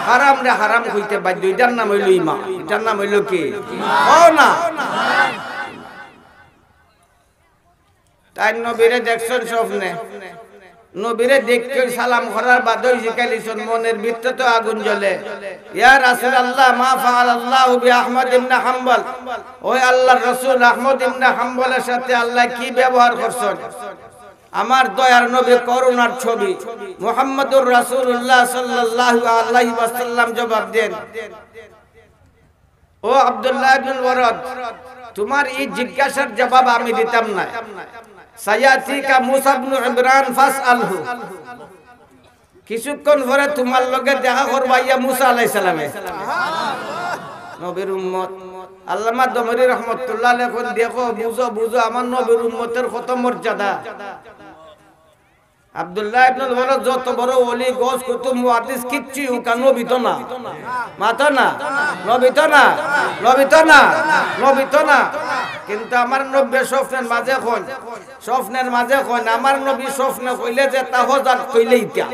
হারাম রে হারাম হইতে বাধ্য। এটার নাম হইল ইমান। এটার নাম হইল কি? ও না তাই নবীরে দেখছেন স্বপ্নে, নবীরে দেখে সালাম করার বাদে জিজ্ঞাসা মনের ভিতরে তো আগুন জ্বলে, ইয়া রাসূলুল্লাহ মা ফাআল আল্লাহু বি আহমদ ইবনে হাম্বল, ওই আল্লাহর রাসূল আহমদ ইবনে হাম্বলের সাথে আল্লাহ কি ব্যবহার করছেন? আমার দয়ার নবী করুণার ছবি মুহাম্মদুর রাসূলুল্লাহ সাল্লাল্লাহু আলাইহি ওয়াসাল্লাম জবাব দেন, ও আব্দুল্লাহ ইবনে ওয়ারাদ, তোমার এই জিজ্ঞাসার জবাব আমি দিতাম না। সায়াতিকা মুসা ইবনে ইমরান ফাসআলহু, কিছুক্ষণ পরে তোমার লগে দেখা করবা ইয়া মুসা আলাইহিস সালামে। নবীর উম্মত আল্লামা দমরি রহমাতুল্লাহ আলাইহি কোন দেখো বুঝো বুঝো আমার নবীর উম্মতের কত মর্যাদা। আব্দুল্লাহ ইবনে ওয়ারাদ যত বড় ওলি গস কুতুব মুহাদ্দিস কিচ্ছু উকা নবী তো না, মাতো না, নবী তো না, নবী তো না, নবী তো না। কিন্তু আমার নবী স্বপ্নের মাঝে কোন, স্বপ্নের মাঝে কোন আমার নবী স্বপ্নে কইলে যে তাহজাত কইলেই তা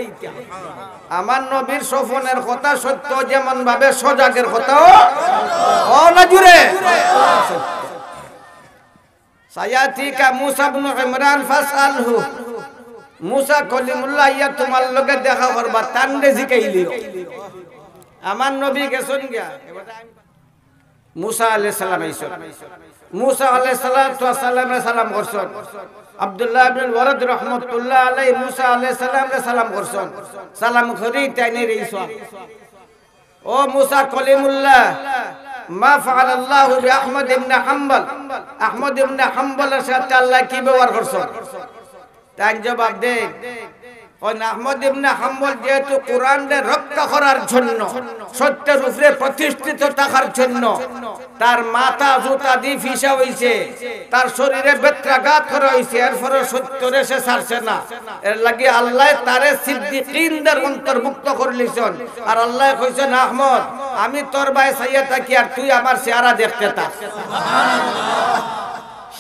আমার নবীর স্বপ্নের কথা সত্য, যেমন ভাবে সজাগের কথাও ও না জুড়ে। সায়াতিকা মুসা ইবনে ইমরান ফাসআলহু, মুসা কলিমুল্লাহ ইয়া তোমার লগে দেখা করবা তান্ডে জিকাইলিও। আমার নবী গেছেন গিয়া মুসা আলাইহিস সালাম আইছেন, মুসা আলাইহিস সালাতু ওয়াস সালামে সালাম করছেন। আব্দুল্লাহ ইবনে ওয়ারাদ রাহমাতুল্লাহ আলাইহি মুসা আলাইহিস সালামে সালাম করছেন, সালাম করি তাইনে রইছেন, ও মুসা কলিমুল্লাহ মা ফাআল আল্লাহু বি আহমদ ইবনে হাম্বল, আহমদ ইবনে হাম্বলের সাথে আল্লাহ কি ব্যবহার করছেন? তাই জবাব দে, আহমদ ইবনে হাম্বল যেহেতু কোরআনের রক্ষা করার জন্য, সত্যের উপরে প্রতিষ্ঠিত থাকার জন্য তার মাথা জুতা দিয়ে ফিসা হইছে, তার শরীরে বেত্রাঘাত করা হইছে, এরপরে সত্যরে সে ছাড়ছে না। এর লাগি আল্লাহ তারে সিদ্দিকিনদের অন্তর্ভুক্ত করলিছেন। আর আল্লাহ কইছেন আহমদ আমি তোর ভাই সাইয়া থাকি আর তুই আমার চেহারা দেখতে থাক।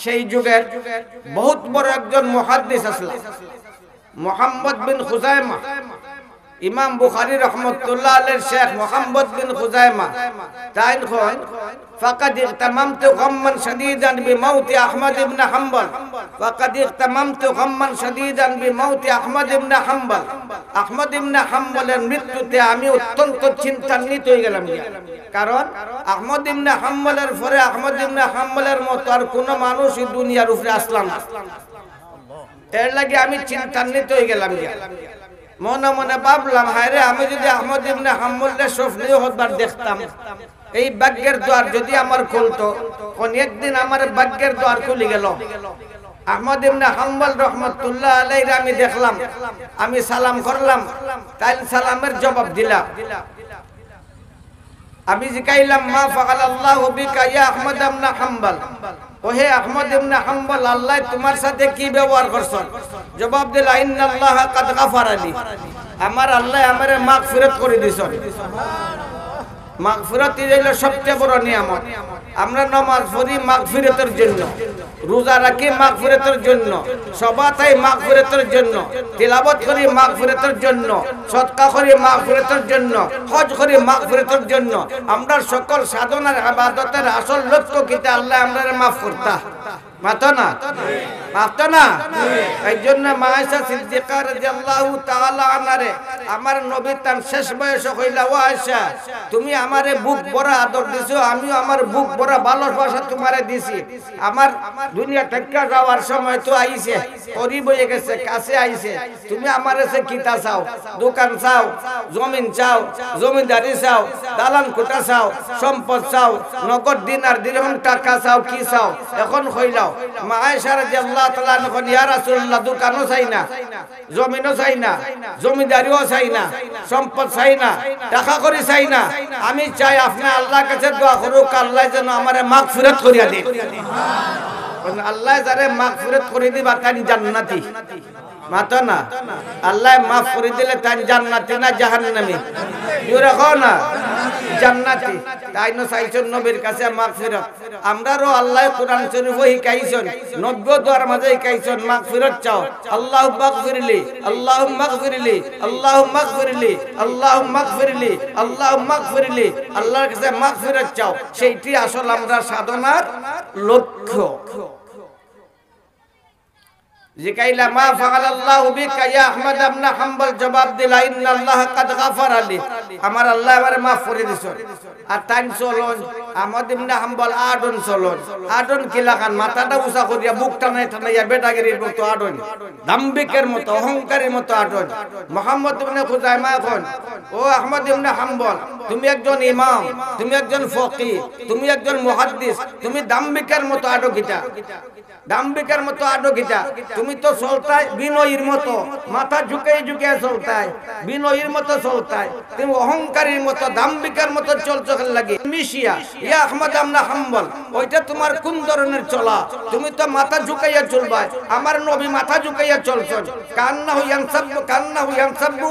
সেই যুগের বহুত বড় একজন মুহাদ্দিস আসলেন মুহাম্মদ বিন খুজাইমা, ইমাম বুখারী রাহমাতুল্লাহ আলাইহির শেখ মুহাম্মদ বিন খুজাইমা তাই কোন ফাকাদ ইহতামামতু গাম্মান শাদীদান বিমাউতি আহমদ ইবনে হাম্বল, ফাকাদ ইহতামামতু গাম্মান শাদীদান বিমাউতি আহমদ ইবনে হাম্বল, আহমদ ইবনে হাম্বলের মৃত্যুতে আমি অত্যন্ত চিন্তান্বিত হয়ে গেলাম। কারণ আহমদ ইবনে হাম্বলের পরে আহমদ ইবনে হাম্বলের মতো আর কোনো মানুষ এই দুনিয়ার উপরে আসলাম না। এর লাগে আমি চিন্তান্বিত হয়ে গেলাম। মনে মনে ভাবলাম হায় রে, আমি যদি আহমদ ইবনে হাম্বলের স্বপ্নেও হতবার দেখতাম, এই ভাগ্যের দ্বার যদি আমার খুলতো, কোন একদিন আমার ভাগ্যের দ্বার খুলে গেল। আহমদ ইবনে হাম্বল রাহমাতুল্লাহ আলাইহি আমি দেখলাম, আমি সালাম করলাম, তাই সালামের জবাব দিলাম। আমি জিকাইলাম মা ফাআল আল্লাহু বিকা ইয়া আহমদ ইবনে হাম্বল, ওহে আহমদ ইবনে হাম্বল আল্লাহ তোমার সাথে কি ব্যবহার করছেন? জবাব দিলা ইন্নাল্লাহা কাদ গাফারা লি, আমার আল্লাহ আমারে মাগফিরাত করে দিয়েছেন। মাগফিরাত হইলো সবচেয়ে বড় নিয়ামত। আমরা নামাজ পড়ি মাগফিরাতের জন্য, রোজা রাখি মাগফিরাতের জন্য, সবাতাই মাগফিরাতের জন্য, তিলাওয়াত করি মাগফিরাতের জন্য, সদকা করি মাগফিরাতের জন্য, হজ করি মাগফিরাতের জন্য। আমরা সকল সাধনার ইবাদতের আসল লক্ষ্য কি? আল্লাহ আমাদের মাফ করতা, মাতো না, মাতো না। এই জন্য মা আয়েশা সিদ্দিকা রাদিয়াল্লাহু তাআলা আনহারে আমার নবী তার শেষ বয়সে কইলা, ও আয়েশা তুমি আমারে বুক ভরা আদর দিছো, আমিও আমার বুক ভরা ভালোবাসা তোমারে দিছি। আমার দুনিয়া থেকে যাওয়ার সময় তো আইছে, করিব হয়ে গেছে, কাছে আইছে। তুমি আমার কাছে কিতা চাও? দোকান চাও, জমিন চাও, জমিদারি চাও, দালান কোঠা চাও, সম্পদ চাও, নগদ দিনার দিরহাম টাকা চাও, কি চাও? এখন কইলাও মা আয়েশা রাদিয়াল্লাহু তাআলা আনহা, ইয়া রাসূলুল্লাহ দোকানও চাই না, জমিনও চাই না, জমিদারিও চাই না, সম্পদ চাই না, টাকা করি চাই না, আমি চাই আপনি আল্লাহর কাছে দোয়া করুক আল্লাহ যেন আমারে মাগফিরাত করিয়া দেন। আল্লাহ যারে মাগফিরাত করে দিবা তাই জান্নাতি মাতো না আল্লাহ মাফ করে দিলে তাই জান্নাতি না জাহান্নামী জোরে কও না জান্নাতি তাই না চাইছেন নবীর কাছে মাগফিরাত আমরারও আল্লাহ কোরআন শরীফে শিখাইছেন 90 দোয়ার মাঝে শিখাইছেন মাগফিরাত চাও আল্লাহুম্মা গফিরলি আল্লাহুম্মা গফিরলি আল্লাহুম্মা গফিরলি আল্লাহুম্মা গফিরলি আল্লাহুম্মা গফিরলি আল্লাহর কাছে মাগফিরাত চাও সেইটি আসল আমরা সাধনার লক্ষ্য জিকাইলা মা ফাআলাল্লাহু বিকা ইয়া আহমদ ইবনে হাম্বল জবাব দিলা ইন্নাল্লাহ কাদ গাফারা লি আমার আল্লাহ আমারে maaf করে দিছেন আর তাই চলন আহমদ ইবনে হাম্বল আডন চলন আডন কি লাগান মাথাটা উঁচা করিয়া বুকটা নাই টানাইয়া বেটাগিরির মতো আডন দাম্ভিকের মতো অহংকারের মতো আডন মুহাম্মদ ইবনে খুজাইমা এখন ও আহমদ ইবনে হাম্বল তুমি একজন ইমাম তুমি একজন ফকিহ তুমি একজন মুহাদ্দিস তুমি দাম্ভিকের মতো আডো গিটা দাম্ভিকের মতো আডো গিটা তুমি তো চলতাই বিনয়ীর মতো মাথা ঝুঁকাই ঝুঁকাই চলতাই বিনয়ীর মতো চলতাই তুমি অহংকারীর মতো দাম্ভিকের মতো চলছো লাগে মিশিয়া ইয়া আহমদ ইবনে হাম্বল ওইটা তোমার কোন ধরনের চলা তুমি তো মাথা ঝুঁকাইয়া চলবা আমার নবী মাথা ঝুঁকাইয়া চলছেন কান্নাহু ইয়ানসাবু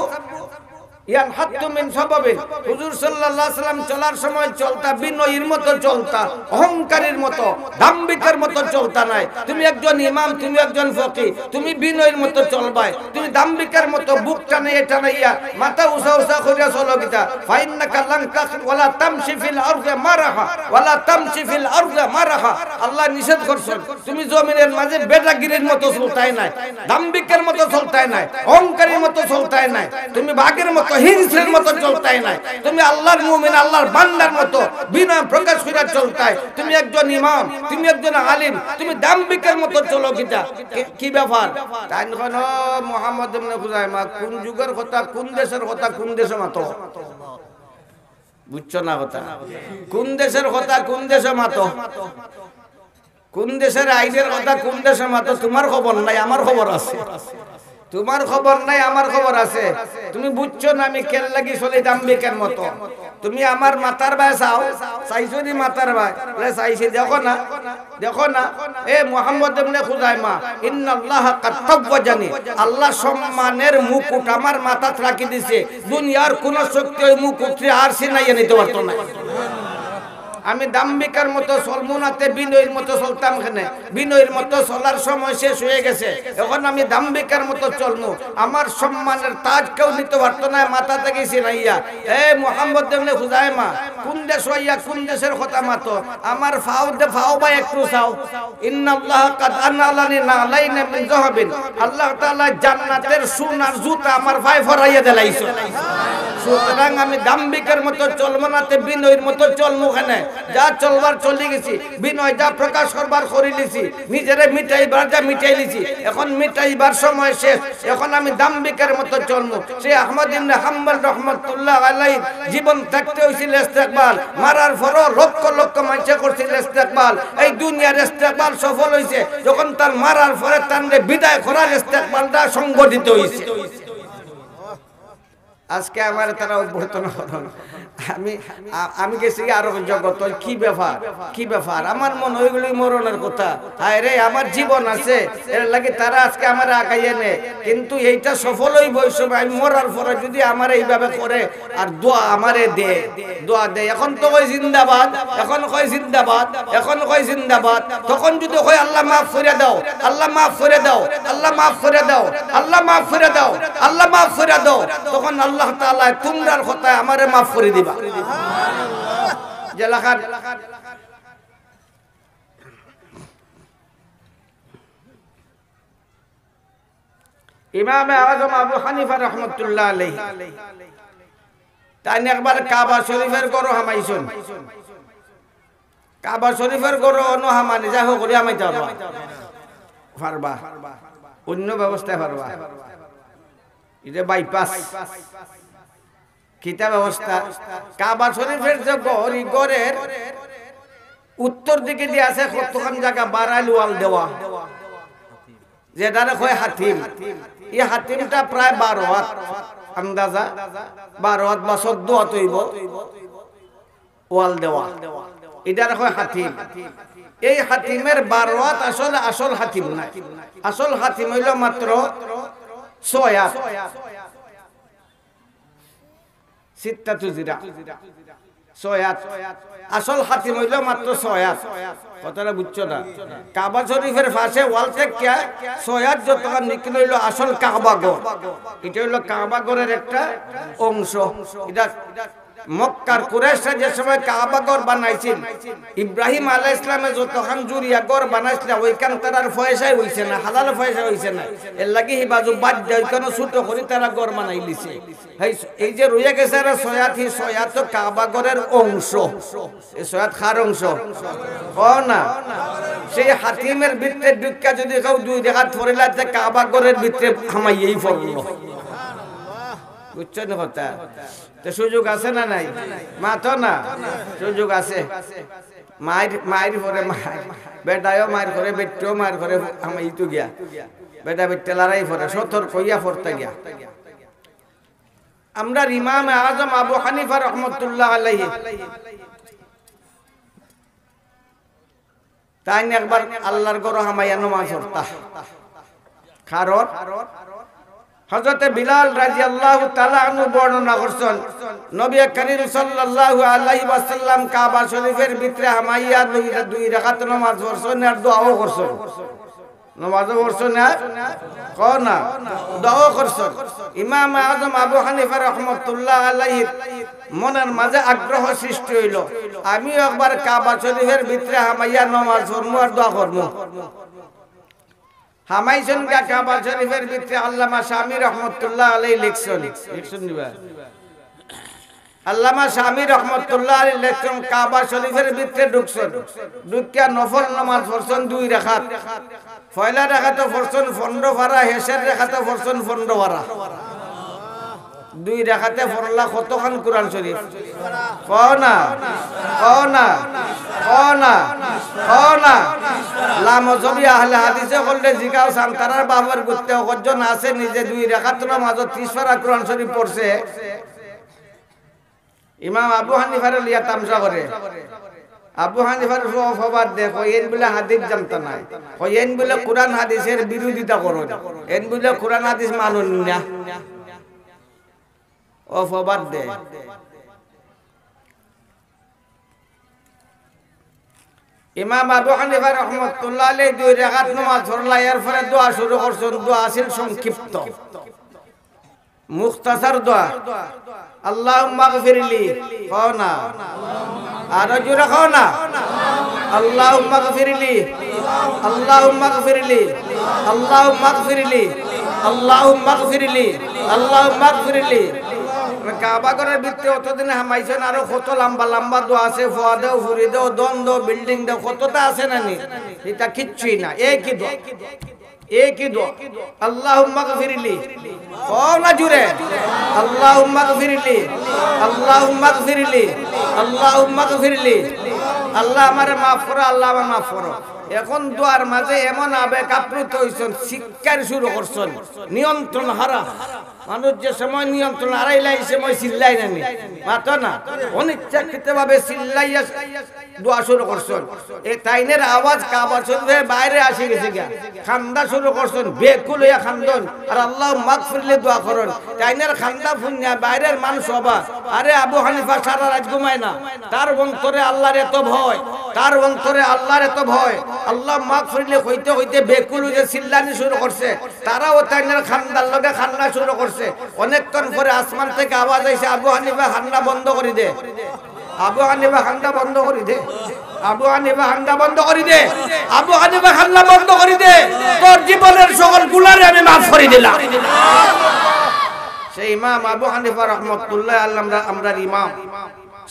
ইয়ানহাত্তু মিন সাবাবিন হুজুর সাল্লাল্লাহু আলাইহি সাল্লাম চলার সময় চলতা বিনয়ীর মতো চলতা অহংকারীর মতো দাম্ভিকের মতো চলতা নাই তুমি একজন ইমাম তুমি একজন ফকিহ তুমি বিনয়ীর মতো চলবাই তুমি দাম্ভিকের মতো বুকটা নেই এটা নাইয়া মাথা উঁচা উঁচা করিয়া চলো গিতা ফাইন্নাকা লান তাস ওয়ালা তামশি ফিল আরদি মারাহা ওয়ালা তামশি ফিল আরদি মারাহা আল্লাহ নিষেধ করছেন তুমি জমিনের মাঝে বেটাগিরির মতো চলতাই নাই দাম্ভিকের মতো চলতাই নাই অহংকারীর মতো চলতাই নাই তুমি বাঘের মতো হিংসের মতো চলতাই নাই তুমি আল্লাহর মুমিন আল্লাহর বান্দার মতো বিনয় প্রকাশ করে চলতাই তুমি একজন ইমাম তুমি একজন আলিম তুমি দাম্ভিকের মতো চলো কিটা কি ব্যাপার তাই কোন মুহাম্মদ ইবনে খুজাইমা কোন যুগের কথা কোন দেশের কথা কোন দেশে মাতো বুঝছো না কথা কোন দেশের কথা কোন দেশে মাতো কোন দেশের আইনের কথা কোন দেশে মাতো তোমার খবর নাই আমার খবর আছে তোমার খবর নাই আমার খবর আছে তুমি বুঝছো না আমি কেন লাগি চলে দাম্ভিকের মতো তুমি আমার মাথার ভাই চাইছো নি মাথার ভাই বলে চাইছি দেখো না এ মুহাম্মদ ইবনে খুজাইমা ইন্নাল্লাহা কাদ তাওয়াজানি আল্লাহ সম্মানের মুকুট আমার মাথাত রাখি দিয়েছে দুনিয়ার কোন শক্তি ওই মুকুটটি আর ছিনাইয়া নিতে পারতো না আমি দাম্ভিকের মতো চলমুনাতে বিনয়ের মতো চলতাম কেনে বিনয়ের মতো চলার সময় শেষ হয়ে গেছে এখন আমি দাম্ভিকের মতো চলমু আমার সম্মানের তাজ কেউ নিতে পারতো না মাথা থেকে ছিনাইয়া এ মুহাম্মদ ইবনে খুজাইমা কোন দেশ হইয়া কোন দেশের কথা মাতো আমার ফাও বা একটু চাও ইন্নাল্লাহ কাদ আনালানি নালাইনা মিন যাহাবিন আল্লাহ তাআলা জান্নাতের সোনার জুতা আমার পায়ে ফরাইয়া দিলাইছে সুতরাং আমি দাম্ভিকের মতো চলবো নাতে বিনয়ের মতো চলমু কেনে যা চলবার চলে গেছি বিনয় যা প্রকাশ করবার করে লিছি নিজেরে মিটাইবার যা মিটাই লিছি এখন মিটাইবার সময় শেষ এখন আমি দাম্ভিকের মতো চলমু সে আহমদ ইবনে হাম্বল রাহমাতুল্লাহ আলাইহি জীবন থাকতে হইছিল ইস্তেকবাল মারার পরও লক্ষ লক্ষ মানুষ করছিল ইস্তেকবাল এই দুনিয়ার ইস্তেকবাল সফল হইছে যখন তার মারার পরে তারে বিদায় করার ইস্তেকবালটা সংগঠিত হইছে আজকে আমার তারা অভ্যর্থন করেন আমি গেছি আরো জগৎ কি ব্যাপার আমার মন ওইগুলি মরণের কথা হায় রে আমার জীবন আছে এর লাগে তারা আজকে আমার আগাইয়ে নে কিন্তু এইটা সফল হইব ওই সময় আমি মরার পরে যদি আমার এইভাবে করে আর দোয়া আমারে দোয়া দে এখন তো কই জিন্দাবাদ এখন কই জিন্দাবাদ তখন যদি কই আল্লাহ মাফ করে দাও আল্লাহ মাফ করে দাও আল্লাহ মাফ করে দাও আল্লাহ মাফ করে দাও আল্লাহ মাফ করে দাও তখন আল্লাহ তাআলা তোমরার কথা আমারে মাফ করে দিবা সুবহানাল্লাহ জেলাখান ইমাম আযম আবু হানিফা রাহমাতুল্লাহ আলাইহি তাই একবার কাবা শরীফের গরো হামাইছেন কাবা শরীফের গরো অন্য হামানি যা হোক করে হামাইতে পারবা অন্য ব্যবস্থায় পারবা এটা বাইপাস কিতা ব্যবস্থা কাবা শরীফের যে গড়ের উত্তর দিকে দিয়ে আছে কতখান জায়গা বারাইল ওয়াল দেওয়া যেটারে কয় হাতিম এই হাতিমটা প্রায় 12 হাত আন্দাজা 12 হাত বা 14 হাত হইব ওয়াল দেওয়া এটার হয় হাতিম। এই হাতিমের 12 হাত আসলে আসল হাতিম না, আসল হাতিম হইল মাত্র 6 হাত। সিত্তাতু জিরা 6 হাত, আসল হাতিম হইল মাত্র 6 হাত। কথাটা বুঝছো না? কাবা শরীফের পাশে ওয়াল থেকে 6 হাত যতক্ষণ নিকল হইল আসল কাবা ঘর। এটা হইল কাবা ঘরের একটা অংশ। এটা মক্কার কুরাইশরা যে সময় কাবা ঘর বানাইছিল, ইব্রাহিম আলাইহিস সালামে যতক্ষণ জুরিয়া ঘর বানাইছিল ওইখান তার পয়সাই হইছে না, হালাল পয়সা হইছে না, এর লাগি হি বাজু বাদ দেয় কেন ছোট করে তারা ঘর বানাই লিছে। এই যে রইয়া গেছে আর সয়াত, হি সয়াত তো কাবা ঘরের অংশ। এই সয়াত খার অংশ ও না, সেই হাতিমের ভিতরে ঢুকা যদি কেউ 2 রাকাত পড়িলা তে কাবা ঘরের ভিতরে হামাইয়েই পড়লো। বুঝছেন কথা? তো সুযোগ আছে না নাই? মাতো না, সুযোগ আছে। মায়ের পরে মায়ের বেটায়ও মায়ের করে, বেটিও মায়ের করে, আমি তো গিয়া বেটা বেটে লড়াই পরে সতর্ক হইয়া পড়তে গিয়া। আমরা ইমাম আজম আবু হানিফা রহমতুল্লাহ আলাইহি তাই একবার আল্লাহর ঘর হামাইয়া নামাজ পড়তা। কারণ হযরত বিলাল রাদিয়াল্লাহু তাআলা আনহু বর্ণনা করছেন, নবী করিম সাল্লাল্লাহু আলাইহি ওয়াসাল্লাম কাবা শরীফের ভিতরে হামাইয়া 2 রাকাত নামাজ পড়ছেন আর দোয়াও করছেন। নামাজও পড়ছেন না, কও না, দোয়াও করছেন। ইমাম আজম আবু হানিফা রাহমাতুল্লাহ আলাইহি মনের মাঝে আগ্রহ সৃষ্টি হইল, আমি একবার কাবা শরীফের ভিতরে হামাইয়া নামাজ পড়মু আর দোয়া করমু। হামাইছেন কাবা শরীফের ভিতরে আল্লামা শামী রহমতুল্লাহ আলাইহি লিখছেন, নিবা আল্লামা শামী রহমতুল্লাহ আলাইহি লিখছেন কাবা শরীফের ভিতরে ঢুকছেন, ঢুকিয়া নফল নামাজ পড়ছেন 2 রাকাত। পয়লা রাকাতে পড়ছেন 15 পারা, শেষের রাকাতে পড়ছেন 15 পারা। 2 রাকাতে পড়লা কতখান কোরআন শরীফ? কও না, কও না, কও না, কও না। লামজবি আহলে হাদিসে বললে জিগাও সান্তারার বাবার গুত্তে কজন আছে নিজে 2 রাকাত নামাজে 30 পারা কোরআন শরীফ পড়ছে। ইমাম আবু হানিফার লিয়া তামসা করে, আবু হানিফার ফবাদ দেখো এন বলে হাদিস জানতা নাই, এন বলে কোরআন হাদিসের বিরোধিতা করো, এন বলে কোরআন হাদিস মানুন না, ও ফবাদ দে। ইমাম আবু হানিফা রাহমাতুল্লাহ আলাইহি 2 রাকাত নামাজ পড়লা, এরপরে দোয়া শুরু করছেন। দোয়া ছিল সংক্ষিপ্ত, মুখতাসার দোয়া, আল্লাহুম্মা গফিরলি, কও না, আর জোরে কও না, আল্লাহুম্মা গফিরলি, আল্লাহুম্মা গফিরলি, আল্লাহুম্মা গফিরলি, আল্লাহুম্মা গফিরলি, আল্লাহুম্মা গফিরলি। কাবা ঘরের ভিতরে অতদিন হামাইছেন, আরো কত লম্বা লম্বা দোয়া আছে, ফুয়া দেও, ফুরি দেও, দ্বন্দ্ব, বিল্ডিং দেও, কতটা আছে না নি? এটা কিচ্ছুই না, একই দোয়া, একই দোয়া, আল্লাহুম্মা গফিরলি, কও না জুরে, আল্লাহুম্মা গফিরলি, আল্লাহুম্মা গফিরলি, আল্লাহুম্মা গফিরলি। আল্লাহ আমারে মাফ করো, আল্লাহ আমার মাফ করো। এখন দোয়ার মাঝে এমন আবেগ আপ্লুত হইছেন, শিক্ষার শুরু করছেন, নিয়ন্ত্রণ হারা মানুষ যে সময় নিয়ন্ত্রণ হারাইলে এই সময় চিল্লাই নানি মাতো না, অনিচ্ছাকৃত ভাবে চিল্লাইয়া দোয়া শুরু করছেন। এই তাইনের আওয়াজ কাবা শরীফের বাইরে আসে গেছে গা, খান্দা শুরু করছেন, বেকুল হইয়া খান্দন আর আল্লাহ মাগফিরলি দোয়া করেন। তাইনের খান্দা ফুনিয়া বাইরের মানুষ হবা, আরে আবু হানিফা সারা রাত ঘুমায় না, তার অন্তরে আল্লাহর এত ভয়, তার অন্তরে আল্লাহর এত ভয়, আল্লাহ মাগফিরলি হইতে হইতে বেকুল হয়ে চিল্লানি শুরু করছে। তারাও তাইনের খান্দার লগে খান্না শুরু করছে। অনেকক্ষণ পরে আসমান থেকে আওয়াজ আইছে, আবু হানিফা খান্না বন্ধ করে দে, আবু হানিফা খান্না বন্ধ করে দে, আবু হানিফা খান্না বন্ধ করে দে, আবু হানিফা খান্না বন্ধ করে দে, তোর জীবনের সকল গুনাহ আমি মাফ করে দিলাম। সেই ইমাম আবু হানিফা রাহমাতুল্লাহ আলাইহি, আমরা ইমাম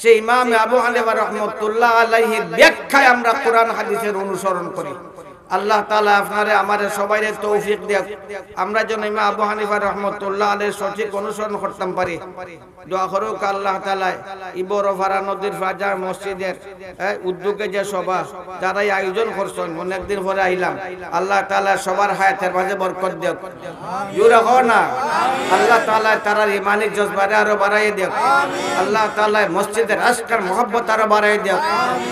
সেই ইমাম আবু হানিফা রাহমাতুল্লাহ আলাইহি ব্যাখ্যায় আমরা কোরআন হাদিসের অনুসরণ করি। আল্লাহ তাআলা আপনারে আমারে সবাইরে তৌফিক দেয়, আমরা যেন ইমাম আবু হানিফা রাহমাতুল্লাহ আলাইহি সঠিক অনুসরণ করতে পারি। দোয়া করুক আল্লাহ তাআলা ইবরফারা নদীর ফাজার মসজিদের উদ্যোগে যে সভা যারাই আয়োজন করছেন অনেকদিন পরে আইলাম আল্লাহ তাআলা সবার হায়াতের মাঝে বরকত দেখ জোরে কও না আল্লাহ তাআলা তারার ইমানি জজবারে আরো বাড়াই দেখ আল্লাহ তাআলা মসজিদের আশকার মোহব্বত আরো বাড়াই দেখ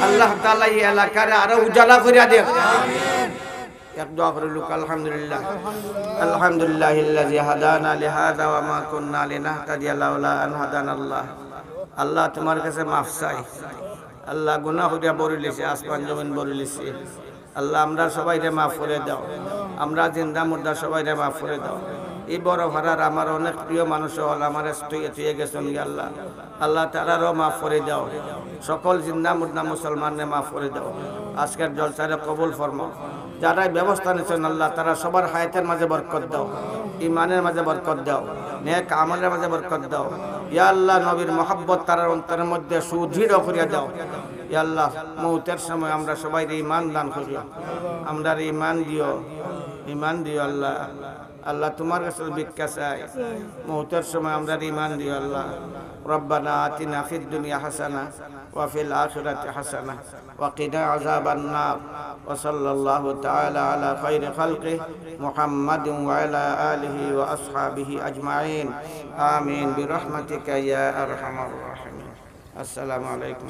আল্লাহ তাআলা এই এলাকার আরো উজালা করিয়া দেখ এক দোয়া করে লোক আলহামদুলিল্লাহ আলহামদুলিল্লাহিল্লাযী হাদানা লিহাযা ওয়া মা কুন্না লিনাহতাদিয়া লাউলা আন হাদানাল্লাহ আল্লাহ তোমার কাছে মাফ চাই আল্লাহ গুনাহ করিয়া বরিলিছি আসমান জমিন বরিলিছি আল্লাহ আমরা সবাইরে মাফ করে দাও আমরা জিন্দা মুর্দা সবাইরে মাফ করে দাও এই বড় ভাড়ার আমার অনেক প্রিয় মানুষ হল আমার তুই গেছেন আল্লাহ আল্লাহ তারারও মাফ করে দাও সকল জিন্দা মুর্দা মুসলমানরে মাফ করে দাও আজকের জলসারে কবুল ফরমাও যারাই ব্যবস্থা নিচ্ছেন আল্লাহ তারা সবার হায়াতের মাঝে বরকত দাও ইমানের মাঝে বরকত দাও নেক আমলের মাঝে বরকত দাও ইয়া আল্লাহ নবীর মহব্বত তার অন্তরের মধ্যে সুদৃঢ় করিয়া দাও ইয়া আল্লাহ মৌতের সময় আমরা সবাই ঈমান দান করিও আমরা ঈমান দিও আল্লাহ আল্লাহ তোমার কাছে ভিক্ষা চাই মৌতের সময় আমরা ঈমান দিও আল্লাহ রব্বানা আতিনা ফিদ দুনিয়া হাসানা ওয়া ফিল আখিরাতি হাসানা ওয়া কিনা আযাবান নার ওয়া সাল্লাল্লাহু তাআলা আলা খায়রি খালকিহি মুহাম্মাদিন ওয়া আলা আলিহি ওয়া আসহাবিহি আজমাইন আমিন বিরহমাতিকা ইয়া আরহামার রাহিমিন আসসালামু আলাইকুম।